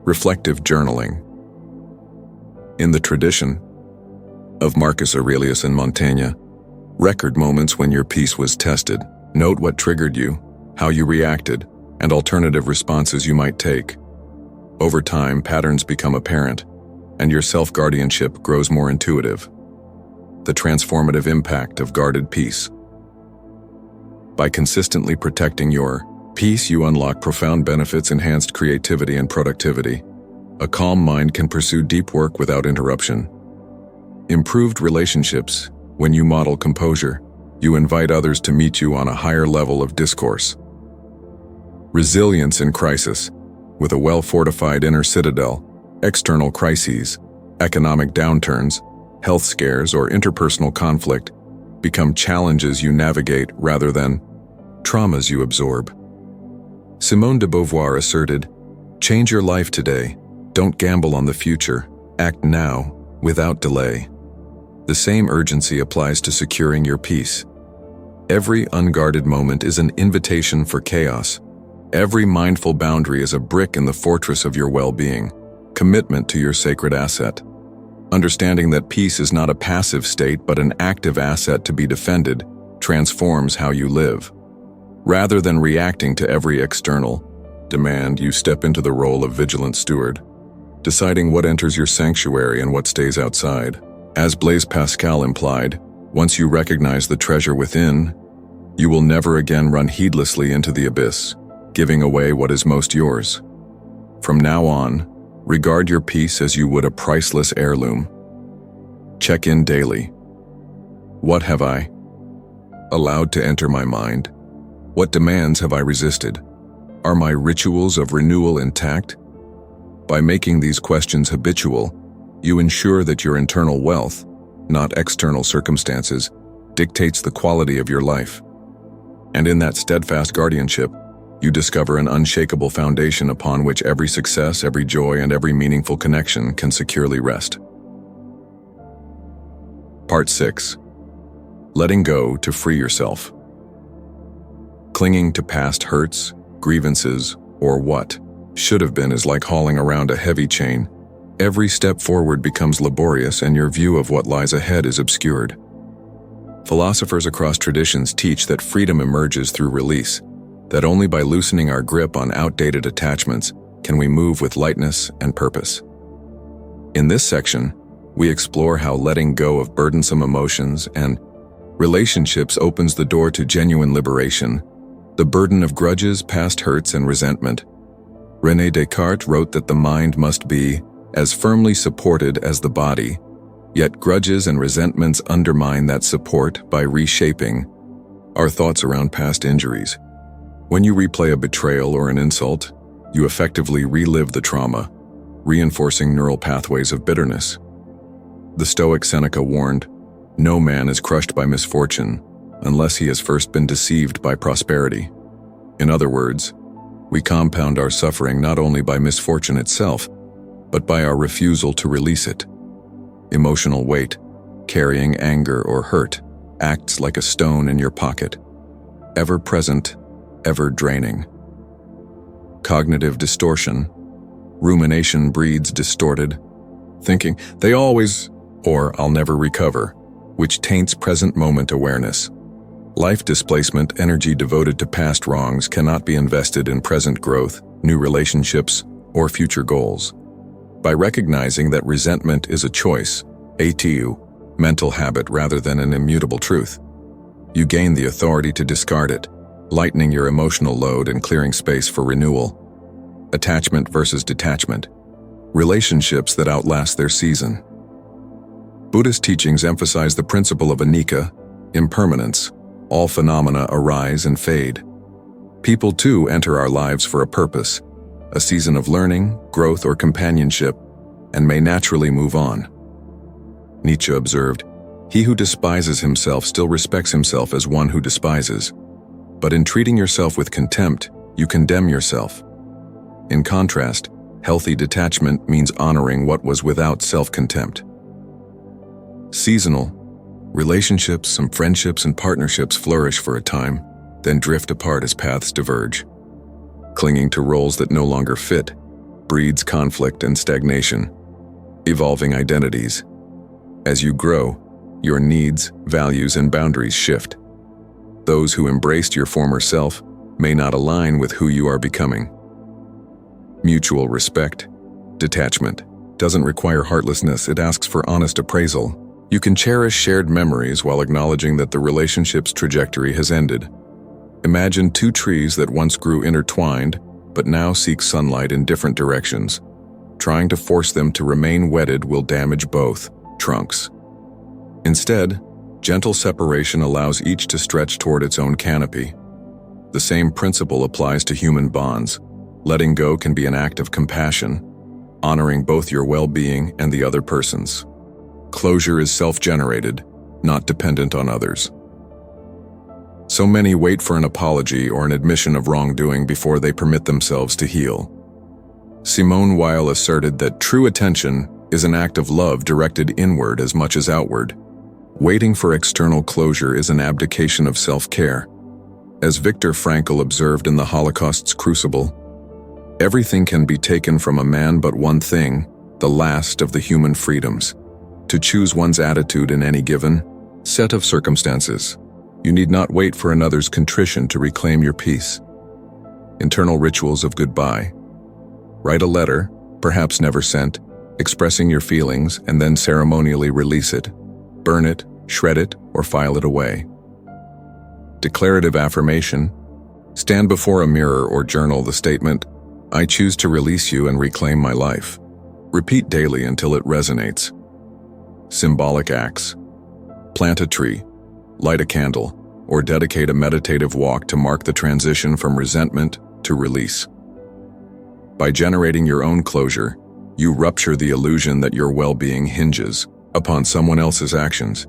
Speaker 1: Reflective journaling. In the tradition of Marcus Aurelius and Montaigne, record moments when your peace was tested. Note what triggered you, how you reacted, and alternative responses you might take. Over time, patterns become apparent, and your self-guardianship grows more intuitive. The transformative impact of guarded peace. By consistently protecting your peace, you unlock profound benefits, enhanced creativity and productivity. A calm mind can pursue deep work without interruption. Improved relationships. When you model composure, you invite others to meet you on a higher level of discourse. Resilience in crisis. With a well-fortified inner citadel, external crises, economic downturns, health scares, or interpersonal conflict become challenges you navigate rather than traumas you absorb. Simone de Beauvoir asserted, "Change your life today. Don't gamble on the future. Act now, without delay." The same urgency applies to securing your peace. Every unguarded moment is an invitation for chaos. Every mindful boundary is a brick in the fortress of your well-being, commitment to your sacred asset. Understanding that peace is not a passive state but an active asset to be defended transforms how you live. Rather than reacting to every external demand, you step into the role of vigilant steward, deciding what enters your sanctuary and what stays outside. As Blaise Pascal implied, once you recognize the treasure within, you will never again run heedlessly into the abyss, giving away what is most yours. From now on, regard your peace as you would a priceless heirloom. Check in daily. What have I allowed to enter my mind? What demands have I resisted? Are my rituals of renewal intact? By making these questions habitual, you ensure that your internal wealth, not external circumstances, dictates the quality of your life. And in that steadfast guardianship, you discover an unshakable foundation upon which every success, every joy, and every meaningful connection can securely rest. Part 6. Letting go to free yourself. Clinging to past hurts, grievances, or what should have been is like hauling around a heavy chain. Every step forward becomes laborious and your view of what lies ahead is obscured. Philosophers across traditions teach that freedom emerges through release, that only by loosening our grip on outdated attachments can we move with lightness and purpose. In this section, we explore how letting go of burdensome emotions and relationships opens the door to genuine liberation, the burden of grudges, past hurts, and resentment. René Descartes wrote that the mind must be as firmly supported as the body, yet grudges and resentments undermine that support by reshaping our thoughts around past injuries. When you replay a betrayal or an insult, you effectively relive the trauma, reinforcing neural pathways of bitterness. The Stoic Seneca warned, No man is crushed by misfortune unless he has first been deceived by prosperity. In other words, we compound our suffering not only by misfortune itself, but by our refusal to release it. Emotional weight, carrying anger or hurt, acts like a stone in your pocket, ever present, ever draining. Cognitive distortion, rumination breeds distorted thinking, they always, or I'll never recover, which taints present moment awareness. Life displacement energy devoted to past wrongs cannot be invested in present growth, new relationships, or future goals. By recognizing that resentment is a choice, mental habit rather than an immutable truth, you gain the authority to discard it, lightening your emotional load and clearing space for renewal. Attachment versus detachment. Relationships that outlast their season. Buddhist teachings emphasize the principle of anicca, impermanence. All phenomena arise and fade. People too enter our lives for a purpose, a season of learning, growth, or companionship, and may naturally move on. Nietzsche observed, "He who despises himself still respects himself as one who despises. But in treating yourself with contempt, you condemn yourself." In contrast, healthy detachment means honoring what was without self-contempt. Seasonal. Relationships, some friendships and partnerships flourish for a time, then drift apart as paths diverge. Clinging to roles that no longer fit breeds conflict and stagnation. Evolving identities. As you grow, your needs, values, and boundaries shift. Those who embraced your former self may not align with who you are becoming. Mutual respect. Detachment doesn't require heartlessness, it asks for honest appraisal. You can cherish shared memories while acknowledging that the relationship's trajectory has ended. Imagine two trees that once grew intertwined, but now seek sunlight in different directions. Trying to force them to remain wedded will damage both trunks. Instead, gentle separation allows each to stretch toward its own canopy. The same principle applies to human bonds. Letting go can be an act of compassion, honoring both your well-being and the other person's. Closure is self-generated, not dependent on others. So many wait for an apology or an admission of wrongdoing before they permit themselves to heal. Simone Weil asserted that true attention is an act of love directed inward as much as outward. Waiting for external closure is an abdication of self-care. As Viktor Frankl observed in the Holocaust's crucible, everything can be taken from a man but one thing, the last of the human freedoms. To choose one's attitude in any given set of circumstances. You need not wait for another's contrition to reclaim your peace. Internal rituals of goodbye. Write a letter, perhaps never sent, expressing your feelings and then ceremonially release it. Burn it, shred it, or file it away. Declarative affirmation. Stand before a mirror or journal the statement, "I choose to release you and reclaim my life." Repeat daily until it resonates. Symbolic acts. Plant a tree, light a candle, or dedicate a meditative walk to mark the transition from resentment to release. By generating your own closure, you rupture the illusion that your well-being hinges upon someone else's actions.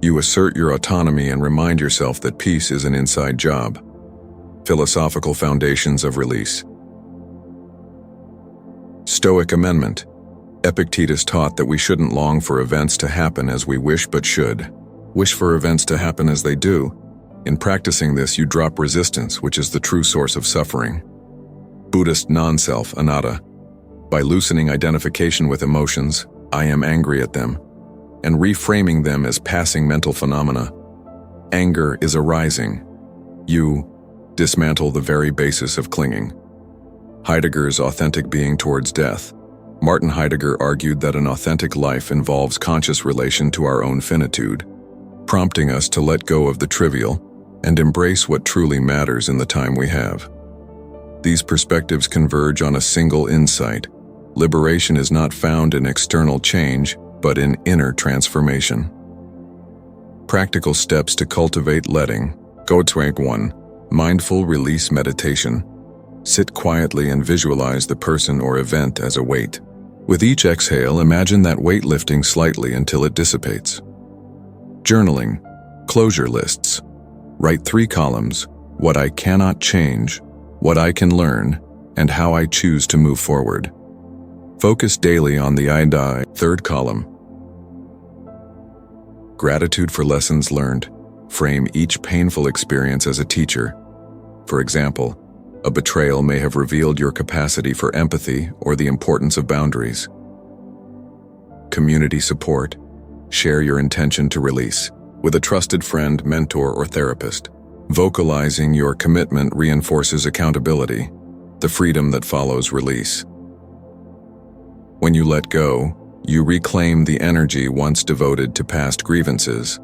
Speaker 1: You assert your autonomy and remind yourself that peace is an inside job. Philosophical foundations of release. Stoic amendment. Epictetus taught that we shouldn't long for events to happen as we wish but should. Wish for events to happen as they do. In practicing this, you drop resistance, which is the true source of suffering. Buddhist non-self, anatta. By loosening identification with emotions, I am angry at them, and reframing them as passing mental phenomena. Anger is arising. You dismantle the very basis of clinging. Heidegger's authentic being towards death. Martin Heidegger argued that an authentic life involves conscious relation to our own finitude, prompting us to let go of the trivial and embrace what truly matters in the time we have. These perspectives converge on a single insight. Liberation is not found in external change, but in inner transformation. Practical steps to cultivate letting go. 1. Mindful release meditation. Sit quietly and visualize the person or event as a weight. With each exhale, imagine that weight lifting slightly until it dissipates. Journaling, closure lists. Write 3 columns: what I cannot change, what I can learn, and how I choose to move forward. Focus daily on the I die. 3rd column. Gratitude for lessons learned. Frame each painful experience as a teacher. For example, a betrayal may have revealed your capacity for empathy or the importance of boundaries. Community support. Share your intention to release with a trusted friend, mentor, or therapist. Vocalizing your commitment reinforces accountability, the freedom that follows release. When you let go, you reclaim the energy once devoted to past grievances.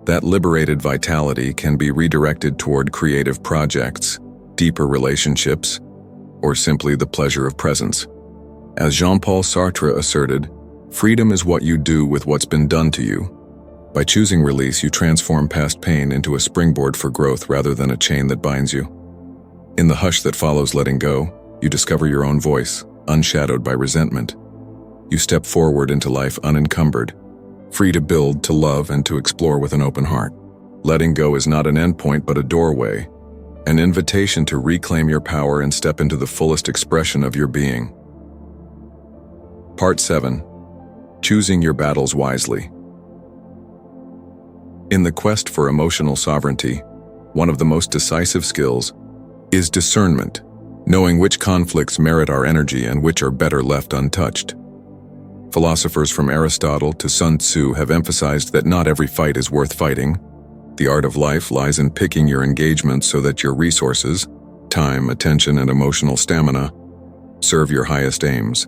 Speaker 1: That liberated vitality can be redirected toward creative projects, deeper relationships, or simply the pleasure of presence. As Jean-Paul Sartre asserted, freedom is what you do with what's been done to you. By choosing release, you transform past pain into a springboard for growth rather than a chain that binds you. In the hush that follows letting go, you discover your own voice, unshadowed by resentment. You step forward into life unencumbered, free to build, to love, and to explore with an open heart. Letting go is not an endpoint but a doorway, an invitation to reclaim your power and step into the fullest expression of your being. Part 7. Choosing your battles wisely. In the quest for emotional sovereignty, one of the most decisive skills is discernment, knowing which conflicts merit our energy and which are better left untouched. Philosophers from Aristotle to Sun Tzu have emphasized that not every fight is worth fighting. The art of life lies in picking your engagements so that your resources, time, attention, and emotional stamina, serve your highest aims.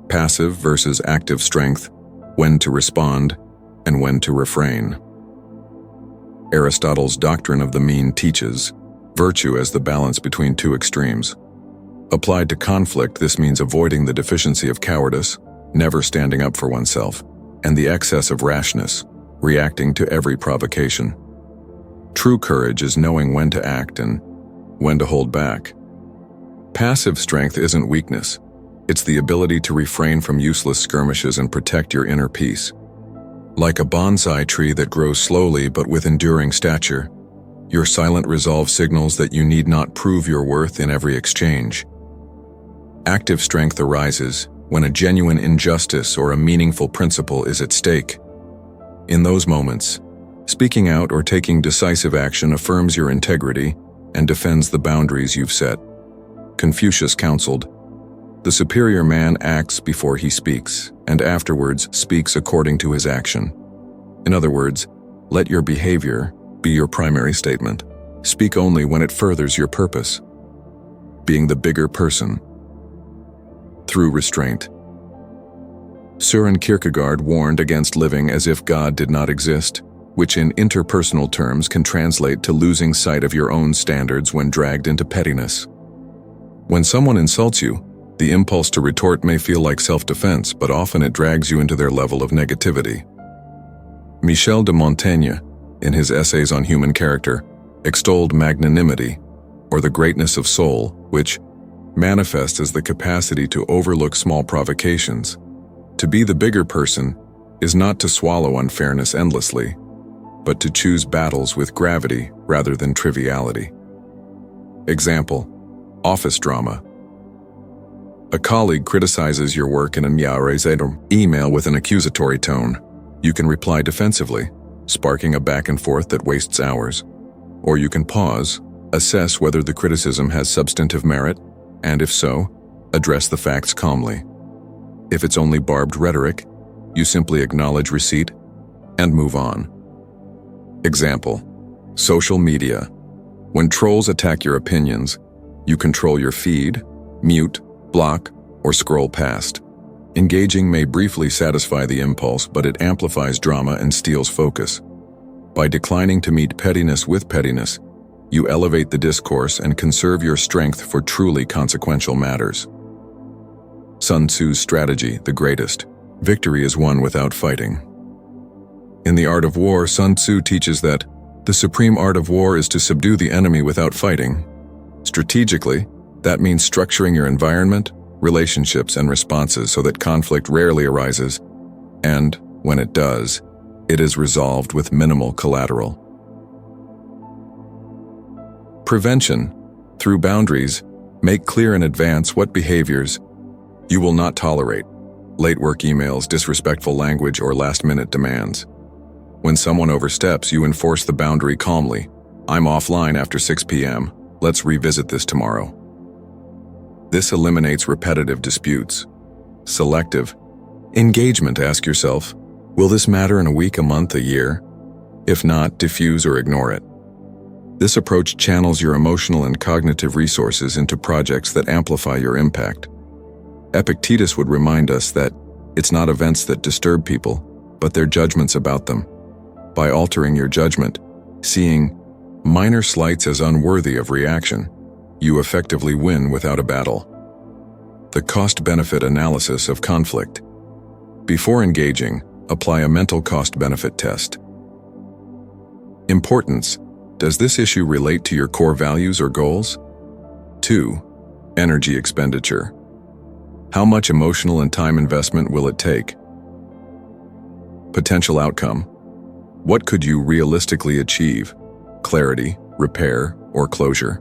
Speaker 1: Passive versus active strength, when to respond and when to refrain. Aristotle's doctrine of the mean teaches virtue as the balance between 2 extremes. Applied to conflict, this means avoiding the deficiency of cowardice, never standing up for oneself, and the excess of rashness, reacting to every provocation. True courage is knowing when to act and when to hold back. Passive strength isn't weakness. It's the ability to refrain from useless skirmishes and protect your inner peace. Like a bonsai tree that grows slowly but with enduring stature, your silent resolve signals that you need not prove your worth in every exchange. Active strength arises when a genuine injustice or a meaningful principle is at stake. In those moments, speaking out or taking decisive action affirms your integrity and defends the boundaries you've set. Confucius counseled, "The superior man acts before he speaks, and afterwards speaks according to his action." In other words, let your behavior be your primary statement. Speak only when it furthers your purpose. Being the bigger person. Through restraint. Søren Kierkegaard warned against living as if God did not exist, which in interpersonal terms can translate to losing sight of your own standards when dragged into pettiness. When someone insults you, the impulse to retort may feel like self-defense, but often it drags you into their level of negativity. Michel de Montaigne, in his essays on human character, extolled magnanimity, or the greatness of soul, which manifests as the capacity to overlook small provocations. To be the bigger person is not to swallow unfairness endlessly, but to choose battles with gravity rather than triviality. Example: office drama. A colleague criticizes your work in an email with an accusatory tone. You can reply defensively, sparking a back and forth that wastes hours. Or you can pause, assess whether the criticism has substantive merit, and if so, address the facts calmly. If it's only barbed rhetoric, you simply acknowledge receipt and move on. Example: social media. When trolls attack your opinions, you control your feed, mute, block, or scroll past. Engaging may briefly satisfy the impulse, but it amplifies drama and steals focus. By declining to meet pettiness with pettiness, you elevate the discourse and conserve your strength for truly consequential matters. Sun Tzu's strategy, the greatest. Victory is won without fighting. In The Art of War, Sun Tzu teaches that the supreme art of war is to subdue the enemy without fighting. Strategically, that means structuring your environment, relationships, and responses so that conflict rarely arises, and, when it does, It is resolved with minimal collateral. Prevention. Through boundaries, make clear in advance what behaviors you will not tolerate: late work emails, disrespectful language, or last-minute demands. When someone oversteps, you enforce the boundary calmly. I'm offline after 6 p.m. Let's revisit this tomorrow. This eliminates repetitive disputes. Selective engagement. Ask yourself, will this matter in a week, a month, a year? If not, diffuse or ignore it. This approach channels your emotional and cognitive resources into projects that amplify your impact. Epictetus would remind us that it's not events that disturb people, but their judgments about them. By altering your judgment, seeing minor slights as unworthy of reaction, you effectively win without a battle. The cost-benefit analysis of conflict. Before engaging, apply a mental cost-benefit test. Importance. Does this issue relate to your core values or goals? 2. Energy expenditure. How much emotional and time investment will it take? Potential outcome. What could you realistically achieve? Clarity, repair, or closure?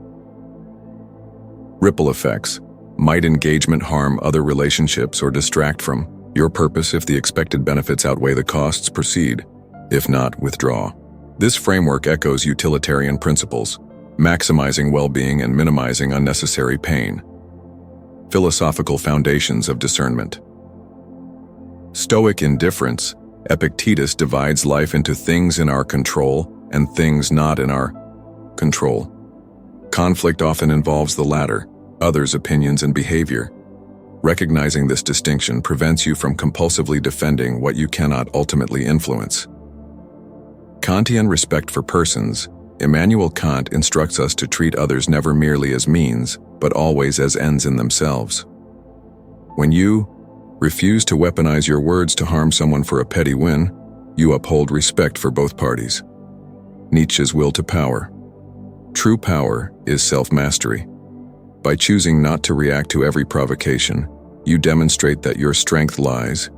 Speaker 1: Ripple effects. Might engagement harm other relationships or distract from your purpose? If the expected benefits outweigh the costs, proceed. If not, withdraw. This framework echoes utilitarian principles, maximizing well-being and minimizing unnecessary pain. Philosophical foundations of discernment. Stoic indifference. Epictetus divides life into things in our control and things not in our control. Conflict often involves the latter, others' opinions and behavior. Recognizing this distinction prevents you from compulsively defending what you cannot ultimately influence. Kantian respect for persons. Immanuel Kant instructs us to treat others never merely as means, but always as ends in themselves. When you refuse to weaponize your words to harm someone for a petty win, you uphold respect for both parties. Nietzsche's will to power. True power is self-mastery. By choosing not to react to every provocation, you demonstrate that your strength lies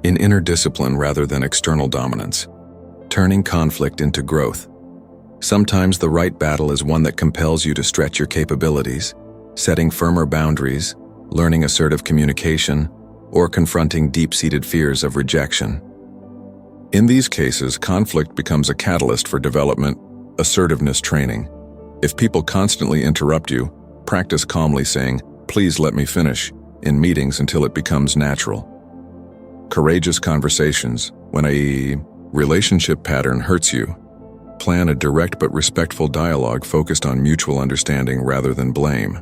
Speaker 1: in inner discipline rather than external dominance. Turning conflict into growth. Sometimes the right battle is one that compels you to stretch your capabilities, setting firmer boundaries, learning assertive communication, or confronting deep-seated fears of rejection. In these cases, conflict becomes a catalyst for development, assertiveness training. If people constantly interrupt you, practice calmly saying, "Please let me finish," in meetings until it becomes natural. Courageous conversations. When a relationship pattern hurts you, plan a direct but respectful dialogue focused on mutual understanding rather than blame.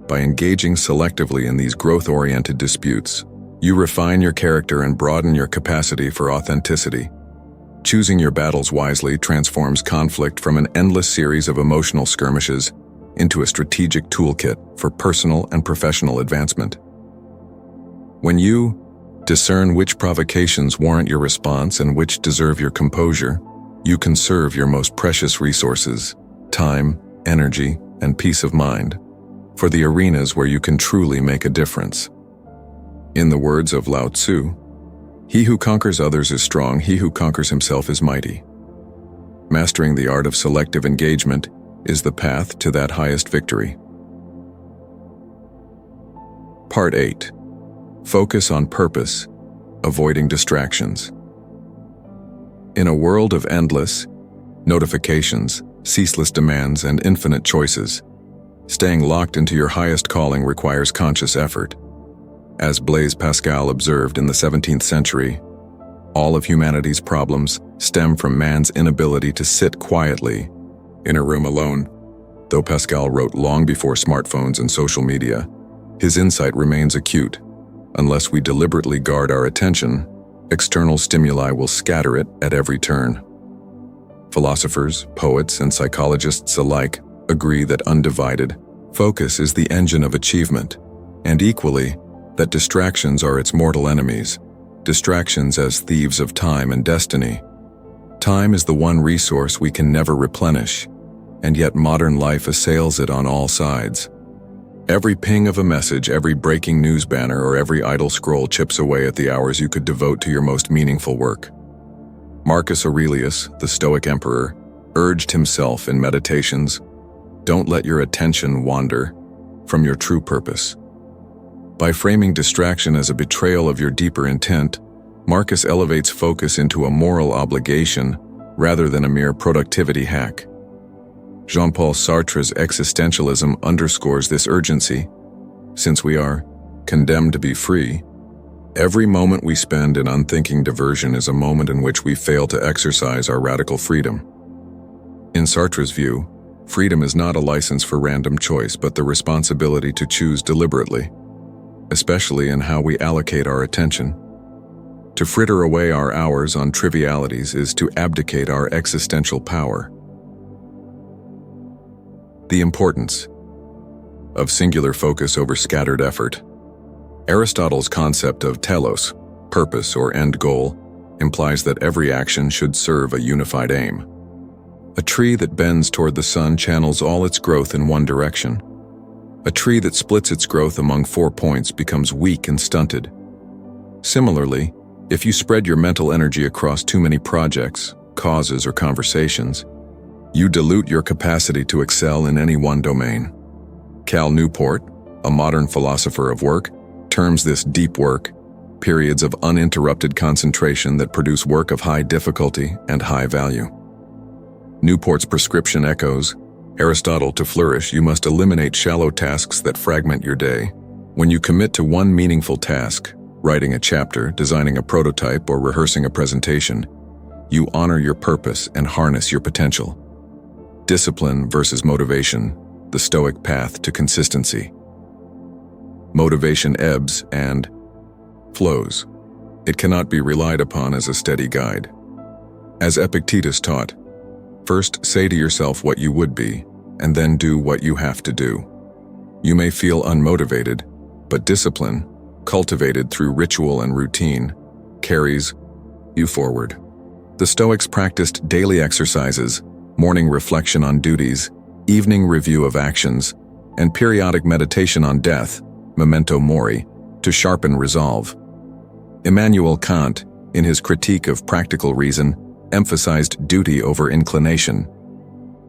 Speaker 1: By engaging selectively in these growth-oriented disputes, you refine your character and broaden your capacity for authenticity. Choosing your battles wisely transforms conflict from an endless series of emotional skirmishes into a strategic toolkit for personal and professional advancement. When you discern which provocations warrant your response and which deserve your composure, you conserve your most precious resources, time, energy, and peace of mind, for the arenas where you can truly make a difference. In the words of Lao Tzu, "He who conquers others is strong, he who conquers himself is mighty." Mastering the art of selective engagement is the path to that highest victory. Part 8. Focus on purpose, avoiding distractions. In a world of endless notifications, ceaseless demands, and infinite choices, staying locked into your highest calling requires conscious effort. As Blaise Pascal observed in the 17th century, all of humanity's problems stem from man's inability to sit quietly in a room alone. Though Pascal wrote long before smartphones and social media, his insight remains acute. Unless we deliberately guard our attention, external stimuli will scatter it at every turn. Philosophers, poets, and psychologists alike agree that undivided focus is the engine of achievement, and equally, that distractions are its mortal enemies, distractions as thieves of time and destiny. Time is the one resource we can never replenish, and yet modern life assails it on all sides. Every ping of a message, every breaking news banner, or every idle scroll chips away at the hours you could devote to your most meaningful work. Marcus Aurelius, the Stoic emperor, urged himself in Meditations, "Don't let your attention wander from your true purpose." By framing distraction as a betrayal of your deeper intent, Marcus elevates focus into a moral obligation rather than a mere productivity hack. Jean-Paul Sartre's existentialism underscores this urgency. Since we are condemned to be free, every moment we spend in unthinking diversion is a moment in which we fail to exercise our radical freedom. In Sartre's view, freedom is not a license for random choice, but the responsibility to choose deliberately, especially in how we allocate our attention. To fritter away our hours on trivialities is to abdicate our existential power. The importance of singular focus over scattered effort. Aristotle's concept of telos, purpose or end goal, implies that every action should serve a unified aim. A tree that bends toward the sun channels all its growth in one direction. A tree that splits its growth among 4 points becomes weak and stunted. Similarly, if you spread your mental energy across too many projects, causes, or conversations, you dilute your capacity to excel in any one domain. Cal Newport, a modern philosopher of work, terms this deep work, periods of uninterrupted concentration that produce work of high difficulty and high value. Newport's prescription echoes, Aristotle, to flourish, you must eliminate shallow tasks that fragment your day. When you commit to one meaningful task, writing a chapter, designing a prototype, or rehearsing a presentation, you honor your purpose and harness your potential. Discipline versus motivation, the Stoic path to consistency. Motivation ebbs and flows. It cannot be relied upon as a steady guide. As Epictetus taught, first say to yourself what you would be, and then do what you have to do. You may feel unmotivated, but discipline, cultivated through ritual and routine, carries you forward. The Stoics practiced daily exercises, morning reflection on duties, evening review of actions, and periodic meditation on death, memento mori, to sharpen resolve. Immanuel Kant, in his critique of practical reason, emphasized duty over inclination.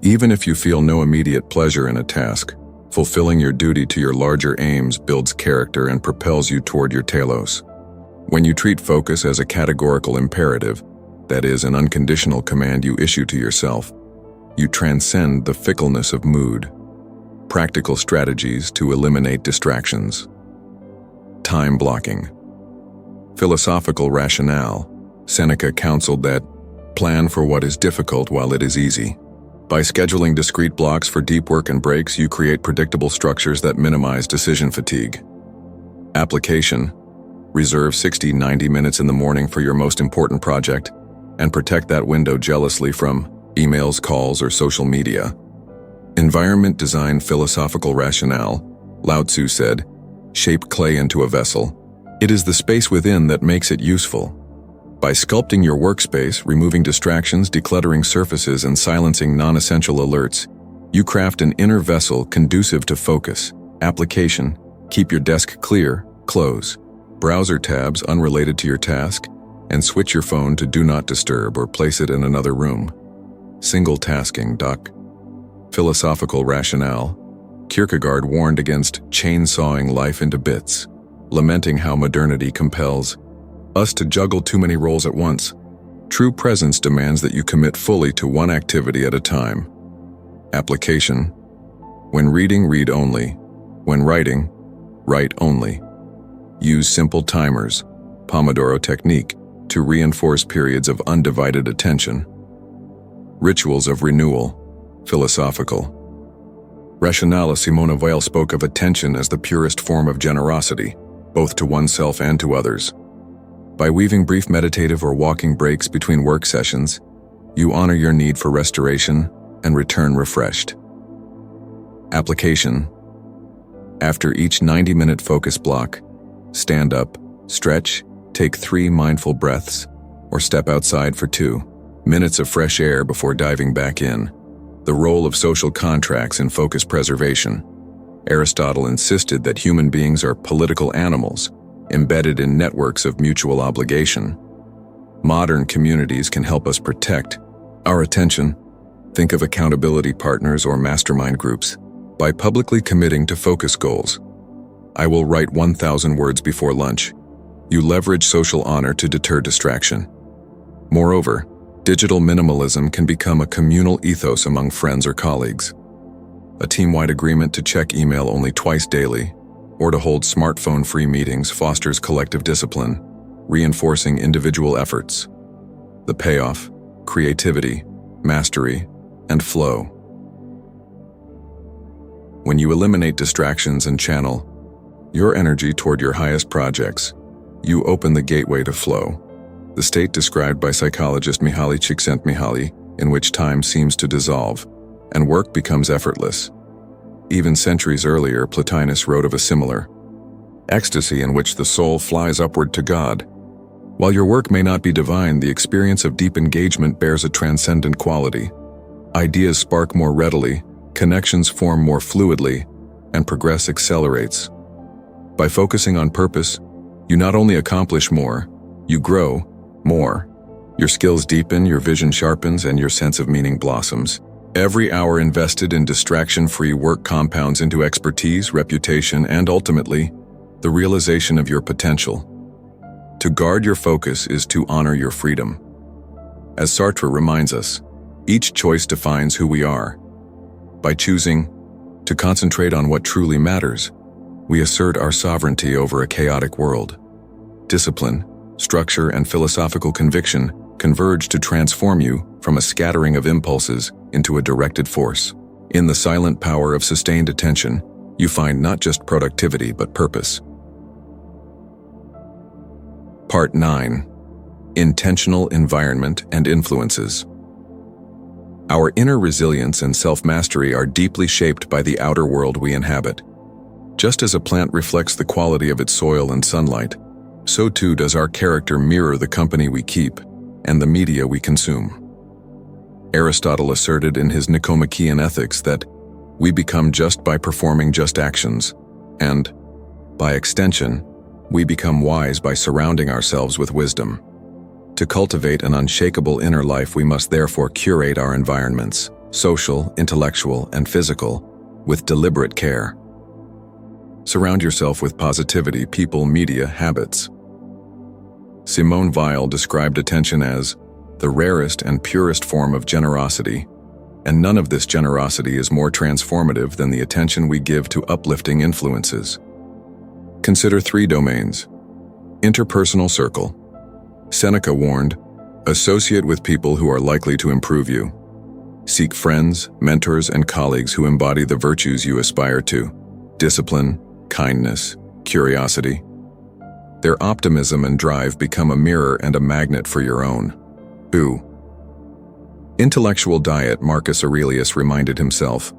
Speaker 1: Even if you feel no immediate pleasure in a task, fulfilling your duty to your larger aims builds character and propels you toward your telos. When you treat focus as a categorical imperative, that is, an unconditional command you issue to yourself, you transcend the fickleness of mood. Practical strategies to eliminate distractions. Time blocking. Philosophical rationale. Seneca counseled that, plan for what is difficult while it is easy. By scheduling discrete blocks for deep work and breaks, you create predictable structures that minimize decision fatigue. Application. Reserve 60-90 minutes in the morning for your most important project, and protect that window jealously from emails, calls, or social media. Environment design philosophical rationale. Lao Tzu said, shape clay into a vessel. It is the space within that makes it useful. By sculpting your workspace, removing distractions, decluttering surfaces, and silencing non-essential alerts, you craft an inner vessel conducive to focus. Application. Keep your desk clear, close browser tabs unrelated to your task, and switch your phone to do not disturb or place it in another room. Single tasking. Philosophical rationale. Kierkegaard warned against chainsawing life into bits, lamenting how modernity compels us to juggle too many roles at once. True presence demands that you commit fully to one activity at a time. Application. When reading, read only. When writing, write only. Use simple timers, Pomodoro technique, to reinforce periods of undivided attention. Rituals of renewal. Philosophical rationale. Simone Weil spoke of attention as the purest form of generosity, both to oneself and to others. By weaving brief meditative or walking breaks between work sessions, you honor your need for restoration and return refreshed. Application. After each 90-minute focus block, stand up, stretch, take 3 mindful breaths, or step outside for 2 minutes of fresh air before diving back in. The role of social contracts in focus preservation. Aristotle insisted that human beings are political animals, embedded in networks of mutual obligation. Modern communities can help us protect our attention. Think of accountability partners or mastermind groups. By publicly committing to focus goals, I will write 1,000 words before lunch. You leverage social honor to deter distraction. Moreover, digital minimalism can become a communal ethos among friends or colleagues. A team-wide agreement to check email only twice daily, or to hold smartphone-free meetings fosters collective discipline, reinforcing individual efforts. The payoff: creativity, mastery, and flow. When you eliminate distractions and channel your energy toward your highest projects, you open the gateway to flow, the state described by psychologist Mihaly Csikszentmihalyi, in which time seems to dissolve and work becomes effortless. Even centuries earlier, Plotinus wrote of a similar ecstasy in which the soul flies upward to God. While your work may not be divine, the experience of deep engagement bears a transcendent quality. Ideas spark more readily, connections form more fluidly, and progress accelerates. By focusing on purpose, you not only accomplish more, you grow more. Your skills deepen, your vision sharpens, and your sense of meaning blossoms. Every hour invested in distraction-free work compounds into expertise, reputation, and ultimately, the realization of your potential. To guard your focus is to honor your freedom. As Sartre reminds us, each choice defines who we are. By choosing to concentrate on what truly matters, we assert our sovereignty over a chaotic world. Discipline, structure, and philosophical conviction converge to transform you from a scattering of impulses into a directed force. In the silent power of sustained attention, you find not just productivity but purpose. Part 9. Intentional environment and influences. Our inner resilience and self-mastery are deeply shaped by the outer world we inhabit. Just as a plant reflects the quality of its soil and sunlight, so too does our character mirror the company we keep and the media we consume. Aristotle asserted in his Nicomachean Ethics that we become just by performing just actions, and, by extension, we become wise by surrounding ourselves with wisdom. To cultivate an unshakable inner life, we must therefore curate our environments, social, intellectual, and physical, with deliberate care. Surround yourself with positivity, people, media, habits. Simone Weil described attention as the rarest and purest form of generosity, and none of this generosity is more transformative than the attention we give to uplifting influences. Consider 3 domains. Interpersonal circle. Seneca warned, associate with people who are likely to improve you. Seek friends, mentors, and colleagues who embody the virtues you aspire to: discipline, kindness, curiosity. Their optimism and drive become a mirror and a magnet for your own. 2. Intellectual diet. Marcus Aurelius reminded himself,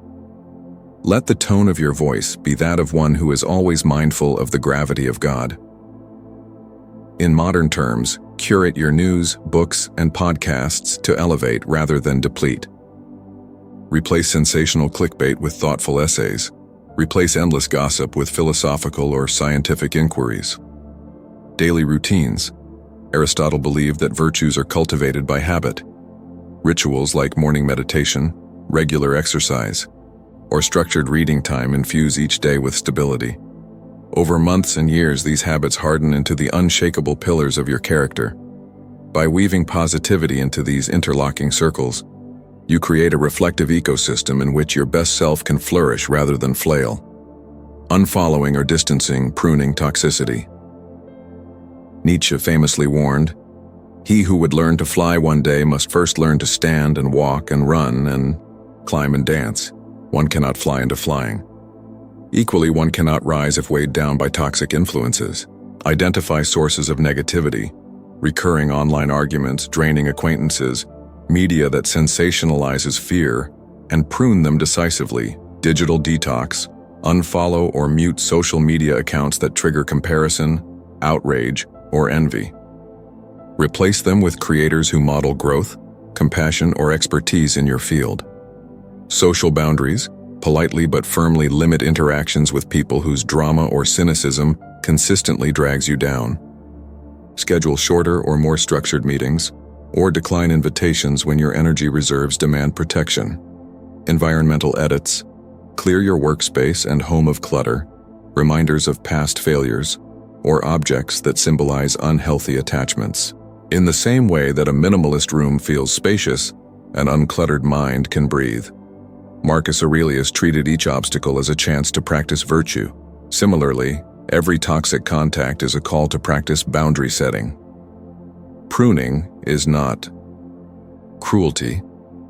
Speaker 1: let the tone of your voice be that of one who is always mindful of the gravity of God. In modern terms, curate your news, books, and podcasts to elevate rather than deplete. Replace sensational clickbait with thoughtful essays. Replace endless gossip with philosophical or scientific inquiries. Daily routines. Aristotle believed that virtues are cultivated by habit. Rituals like morning meditation, regular exercise, or structured reading time infuse each day with stability. Over months and years, these habits harden into the unshakable pillars of your character. By weaving positivity into these interlocking circles, you create a reflective ecosystem in which your best self can flourish rather than flail. Unfollowing or distancing, pruning toxicity. Nietzsche famously warned, he who would learn to fly one day must first learn to stand and walk and run and climb and dance. One cannot fly into flying. Equally, one cannot rise if weighed down by toxic influences. Identify sources of negativity, recurring online arguments, draining acquaintances, media that sensationalizes fear, and prune them decisively. Digital detox. Unfollow or mute social media accounts that trigger comparison, outrage, or envy. Replace them with creators who model growth, compassion, or expertise in your field. Social boundaries. Politely but firmly limit interactions with people whose drama or cynicism consistently drags you down. Schedule shorter or more structured meetings, or decline invitations when your energy reserves demand protection. Environmental edits. Clear your workspace and home of clutter, reminders of past failures, or objects that symbolize unhealthy attachments. In the same way that a minimalist room feels spacious, an uncluttered mind can breathe. Marcus Aurelius treated each obstacle as a chance to practice virtue. Similarly, every toxic contact is a call to practice boundary setting. Pruning is not cruelty,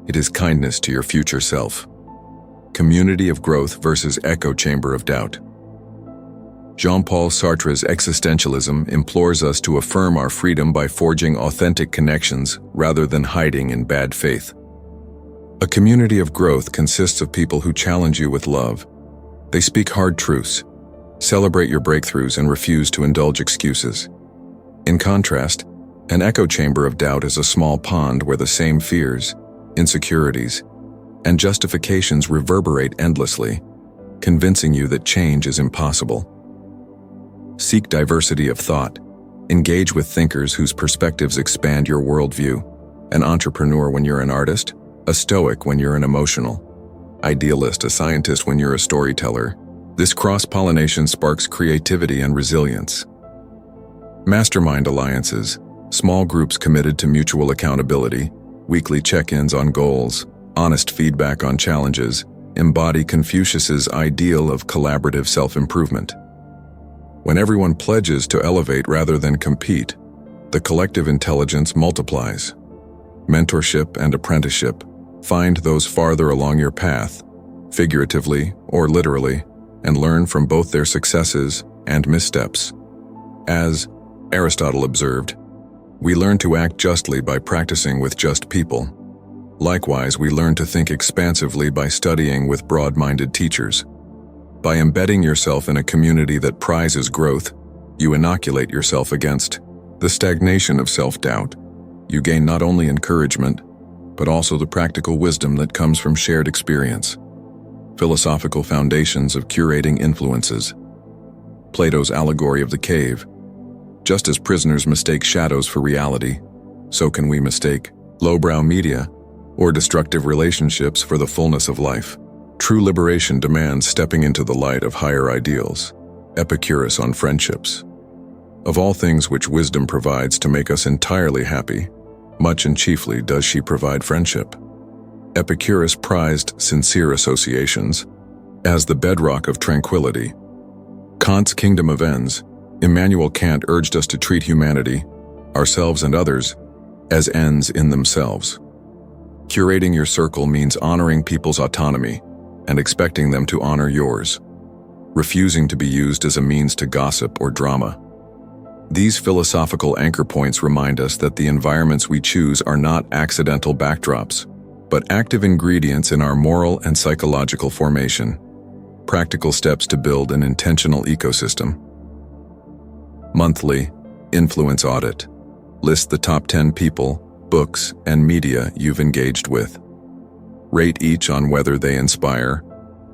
Speaker 1: it is kindness to your future self. Community of growth versus echo chamber of doubt. Jean-Paul Sartre's existentialism implores us to affirm our freedom by forging authentic connections rather than hiding in bad faith. A community of growth consists of people who challenge you with love. They speak hard truths, celebrate your breakthroughs, and refuse to indulge excuses. In contrast, an echo chamber of doubt is a small pond where the same fears, insecurities, and justifications reverberate endlessly, convincing you that change is impossible. Seek diversity of thought. Engage with thinkers whose perspectives expand your worldview. An entrepreneur when you're an artist, a stoic when you're an emotional, idealist, a scientist when you're a storyteller. This cross-pollination sparks creativity and resilience. Mastermind alliances, small groups committed to mutual accountability, weekly check-ins on goals, honest feedback on challenges, embody Confucius's ideal of collaborative self-improvement. When everyone pledges to elevate rather than compete, the collective intelligence multiplies. Mentorship and apprenticeship. Find those farther along your path, figuratively or literally, and learn from both their successes and missteps. As Aristotle observed, we learn to act justly by practicing with just people. Likewise, we learn to think expansively by studying with broad-minded teachers. By embedding yourself in a community that prizes growth, you inoculate yourself against the stagnation of self-doubt. You gain not only encouragement, but also the practical wisdom that comes from shared experience. Philosophical foundations of curating influences. Plato's allegory of the cave. Just as prisoners mistake shadows for reality, so can we mistake lowbrow media or destructive relationships for the fullness of life. True liberation demands stepping into the light of higher ideals. Epicurus on friendships. Of all things which wisdom provides to make us entirely happy, much and chiefly does she provide friendship. Epicurus prized sincere associations as the bedrock of tranquility. Kant's kingdom of ends. Immanuel Kant urged us to treat humanity, ourselves and others, as ends in themselves. Curating your circle means honoring people's autonomy and expecting them to honor yours, refusing to be used as a means to gossip or drama. These philosophical anchor points remind us that the environments we choose are not accidental backdrops, but active ingredients in our moral and psychological formation. Practical steps to build an intentional ecosystem. Monthly influence audit. List the top 10 people, books, and media you've engaged with. Rate each on whether they inspire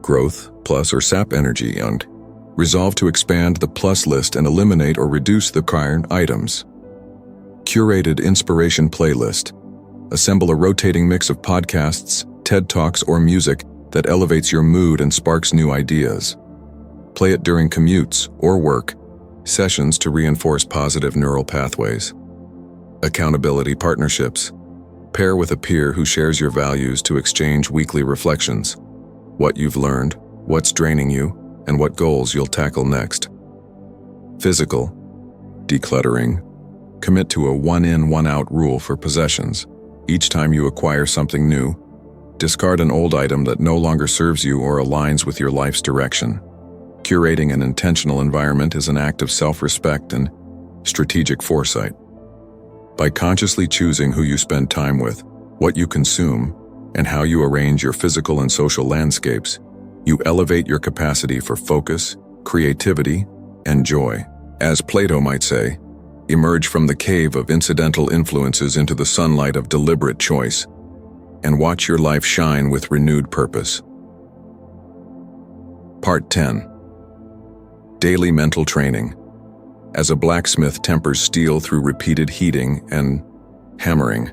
Speaker 1: growth, plus, or sap energy, and resolve to expand the plus list and eliminate or reduce the current items. Curated inspiration playlist. Assemble a rotating mix of podcasts, TED Talks, or music that elevates your mood and sparks new ideas. Play it during commutes or work sessions to reinforce positive neural pathways. Accountability partnerships. Pair with a peer who shares your values to exchange weekly reflections. What you've learned, what's draining you, and what goals you'll tackle next. Physical decluttering. Commit to a one-in, one-out rule for possessions. Each time you acquire something new, discard an old item that no longer serves you or aligns with your life's direction. Curating an intentional environment is an act of self-respect and strategic foresight. By consciously choosing who you spend time with, what you consume, and how you arrange your physical and social landscapes, you elevate your capacity for focus, creativity, and joy. As Plato might say, emerge from the cave of incidental influences into the sunlight of deliberate choice, and watch your life shine with renewed purpose. Part 10. Daily mental training. As a blacksmith tempers steel through repeated heating and hammering,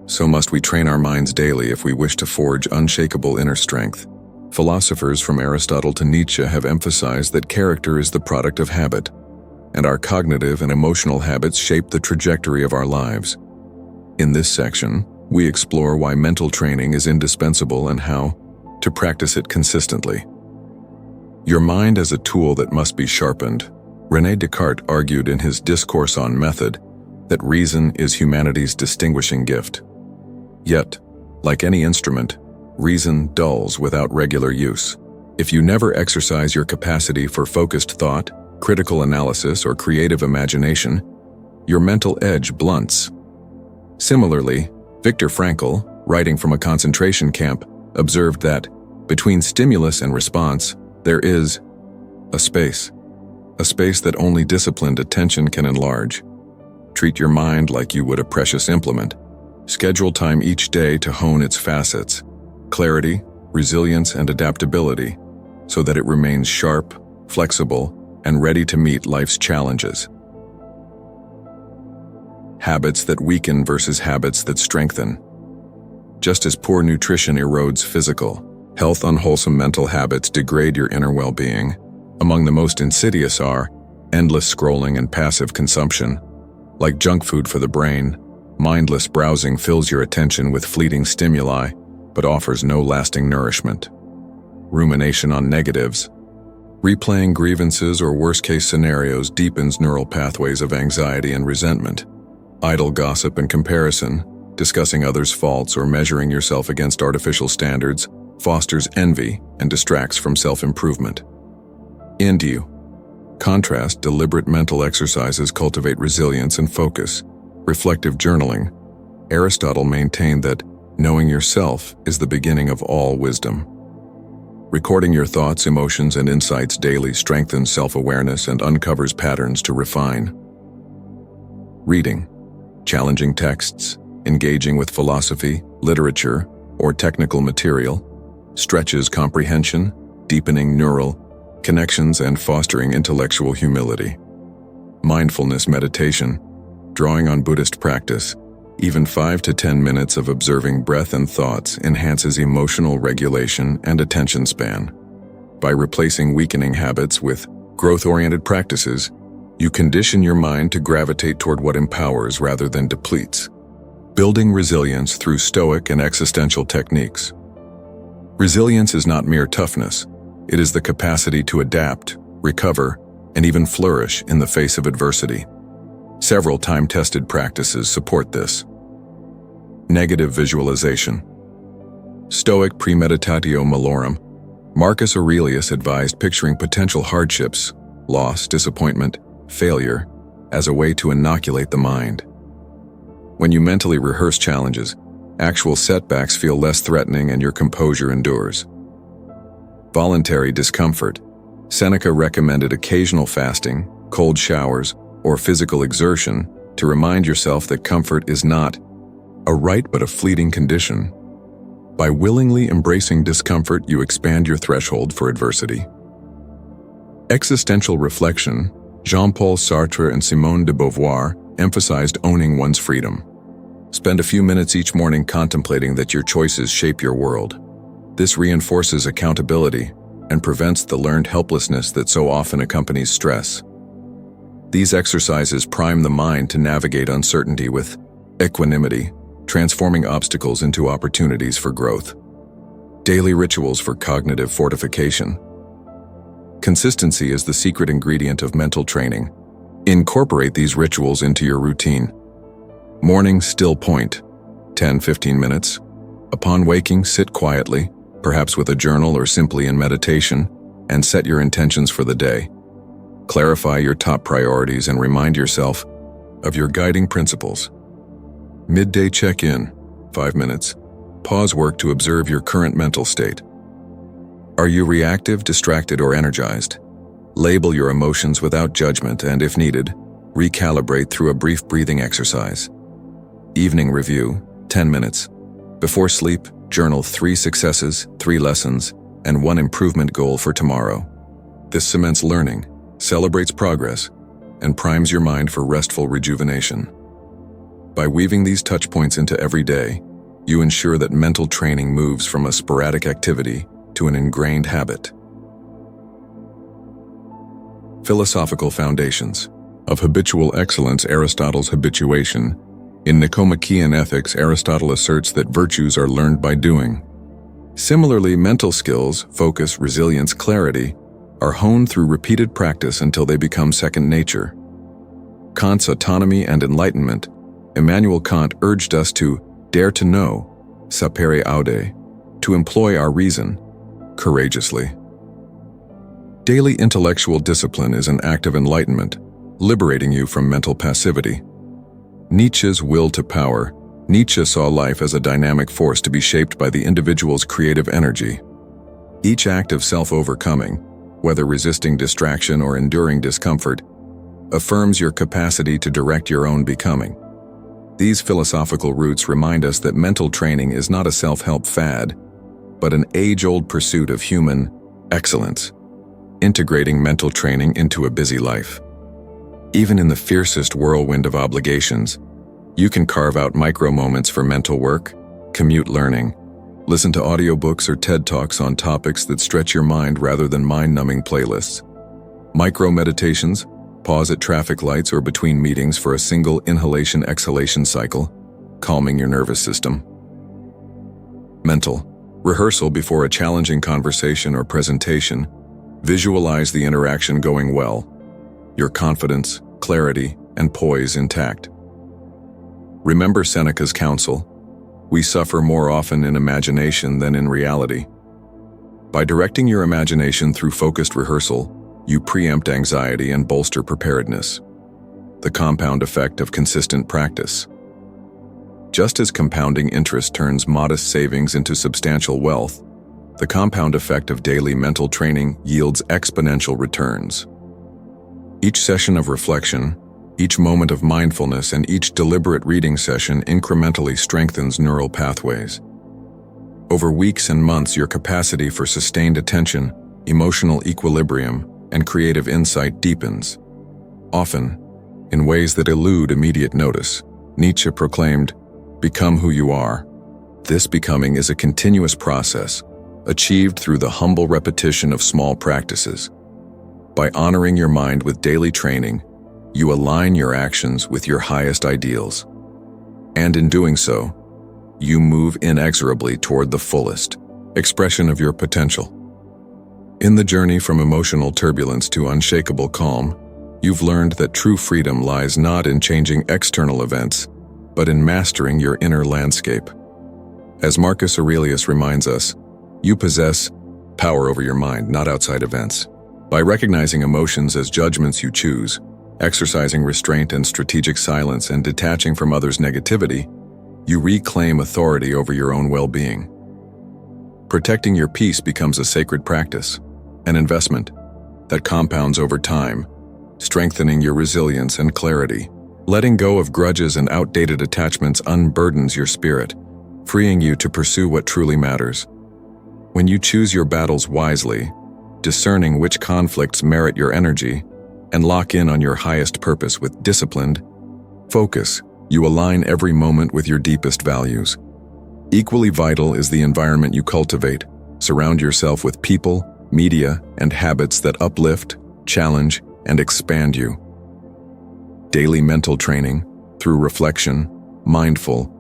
Speaker 1: so must we train our minds daily if we wish to forge unshakable inner strength. Philosophers from Aristotle to Nietzsche have emphasized that character is the product of habit, and our cognitive and emotional habits shape the trajectory of our lives. In this section, we explore why mental training is indispensable and how to practice it consistently. Your mind as a tool that must be sharpened. René Descartes argued in his Discourse on Method that reason is humanity's distinguishing gift. Yet, like any instrument, reason dulls without regular use. If you never exercise your capacity for focused thought, critical analysis, or creative imagination, your mental edge blunts. Similarly, Viktor Frankl, writing from a concentration camp, observed that, between stimulus and response, there is a space that only disciplined attention can enlarge. Treat your mind like you would a precious implement. Schedule time each day to hone its facets, clarity, resilience, and adaptability, so that it remains sharp, flexible, and ready to meet life's challenges. Habits that weaken versus habits that strengthen. Just as poor nutrition erodes physical health, unwholesome mental habits degrade your inner well-being. Among the most insidious are endless scrolling and passive consumption. Like junk food for the brain, mindless browsing fills your attention with fleeting stimuli, but offers no lasting nourishment. Rumination on negatives. Replaying grievances or worst-case scenarios deepens neural pathways of anxiety and resentment. Idle gossip and comparison, discussing others' faults or measuring yourself against artificial standards, fosters envy and distracts from self-improvement. Contrast deliberate mental exercises cultivate resilience and focus. Reflective journaling. Aristotle maintained that knowing yourself is the beginning of all wisdom. Recording your thoughts, emotions, and insights daily strengthens self-awareness and uncovers patterns to refine. Reading. Challenging texts, engaging with philosophy, literature, or technical material stretches comprehension, deepening neural connections, and fostering intellectual humility. Mindfulness meditation. Drawing on Buddhist practice, even 5 to 10 minutes of observing breath and thoughts enhances emotional regulation and attention span. By replacing weakening habits with growth-oriented practices, you condition your mind to gravitate toward what empowers rather than depletes. Building resilience through Stoic and existential techniques. Resilience is not mere toughness. It is the capacity to adapt, recover, and even flourish in the face of adversity. Several time-tested practices support this. Negative visualization. Stoic premeditatio malorum. Marcus Aurelius advised picturing potential hardships, loss, disappointment, failure, as a way to inoculate the mind. When you mentally rehearse challenges, actual setbacks feel less threatening and your composure endures. Voluntary discomfort. Seneca recommended occasional fasting, cold showers, or physical exertion to remind yourself that comfort is not a right but a fleeting condition. By willingly embracing discomfort, you expand your threshold for adversity. Existential reflection. Jean-Paul Sartre and Simone de Beauvoir emphasized owning one's freedom. Spend a few minutes each morning contemplating that your choices shape your world. This reinforces accountability and prevents the learned helplessness that so often accompanies stress. These exercises prime the mind to navigate uncertainty with equanimity, transforming obstacles into opportunities for growth. Daily rituals for cognitive fortification. Consistency is the secret ingredient of mental training. Incorporate these rituals into your routine. Morning still point, 10-15 minutes. Upon waking, sit quietly, perhaps with a journal or simply in meditation, and set your intentions for the day. Clarify your top priorities and remind yourself of your guiding principles. Midday check-in, 5 minutes. Pause work to observe your current mental state. Are you reactive, distracted, or energized? Label your emotions without judgment and, if needed, recalibrate through a brief breathing exercise. Evening review, 10 minutes. Before sleep, journal 3 successes, 3 lessons, and 1 improvement goal for tomorrow. This cements learning, celebrates progress, and primes your mind for restful rejuvenation. By weaving these touch points into every day, you ensure that mental training moves from a sporadic activity to an ingrained habit. Philosophical foundations. Of habitual excellence, Aristotle's habituation. In Nicomachean Ethics, Aristotle asserts that virtues are learned by doing. Similarly, mental skills, focus, resilience, clarity, are honed through repeated practice until they become second nature. Kant's autonomy and enlightenment. Immanuel Kant urged us to dare to know, sapere aude, to employ our reason, courageously. Daily intellectual discipline is an act of enlightenment, liberating you from mental passivity. Nietzsche's will to power. Nietzsche saw life as a dynamic force to be shaped by the individual's creative energy. Each act of self-overcoming, whether resisting distraction or enduring discomfort, affirms your capacity to direct your own becoming. These philosophical roots remind us that mental training is not a self-help fad, but an age-old pursuit of human excellence, integrating mental training into a busy life. Even in the fiercest whirlwind of obligations, you can carve out micro-moments for mental work, commute learning, listen to audiobooks or TED Talks on topics that stretch your mind rather than mind-numbing playlists. Micro-meditations, pause at traffic lights or between meetings for a single inhalation-exhalation cycle, calming your nervous system. Mental. Rehearsal before a challenging conversation or presentation. Visualize the interaction going well, your confidence, clarity, and poise intact. Remember Seneca's counsel: we suffer more often in imagination than in reality. By directing your imagination through focused rehearsal, you preempt anxiety and bolster preparedness. The compound effect of consistent practice. Just as compounding interest turns modest savings into substantial wealth, the compound effect of daily mental training yields exponential returns. Each session of reflection, each moment of mindfulness, and each deliberate reading session incrementally strengthens neural pathways. Over weeks and months, your capacity for sustained attention, emotional equilibrium, and creative insight deepens. Often, in ways that elude immediate notice, Nietzsche proclaimed, "Become who you are." This becoming is a continuous process, achieved through the humble repetition of small practices. By honoring your mind with daily training, you align your actions with your highest ideals. And in doing so, you move inexorably toward the fullest expression of your potential. In the journey from emotional turbulence to unshakable calm, you've learned that true freedom lies not in changing external events, but in mastering your inner landscape. As Marcus Aurelius reminds us, you possess power over your mind, not outside events. By recognizing emotions as judgments you choose, exercising restraint and strategic silence, and detaching from others' negativity, you reclaim authority over your own well-being. Protecting your peace becomes a sacred practice, an investment that compounds over time, strengthening your resilience and clarity. Letting go of grudges and outdated attachments unburdens your spirit, freeing you to pursue what truly matters. When you choose your battles wisely, discerning which conflicts merit your energy, and lock in on your highest purpose with disciplined focus, you align every moment with your deepest values. Equally vital is the environment you cultivate. Surround yourself with people, media, and habits that uplift, challenge, and expand you. Daily mental training, through reflection, mindful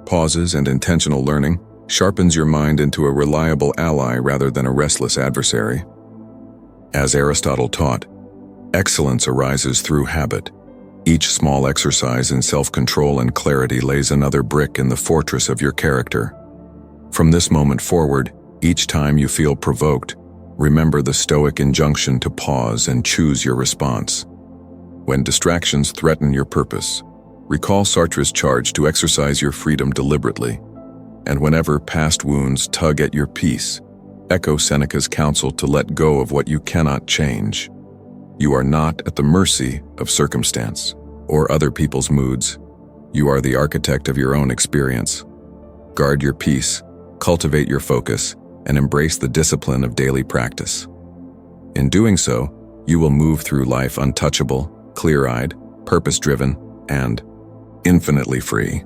Speaker 1: pauses, and intentional learning, sharpens your mind into a reliable ally rather than a restless adversary. As Aristotle taught, excellence arises through habit. Each small exercise in self-control and clarity lays another brick in the fortress of your character. From this moment forward, each time you feel provoked, remember the Stoic injunction to pause and choose your response. When distractions threaten your purpose, recall Sartre's charge to exercise your freedom deliberately. And whenever past wounds tug at your peace, echo Seneca's counsel to let go of what you cannot change. You are not at the mercy of circumstance or other people's moods. You are the architect of your own experience. Guard your peace, cultivate your focus, and embrace the discipline of daily practice. In doing so, you will move through life untouchable, clear-eyed, purpose-driven, and infinitely free.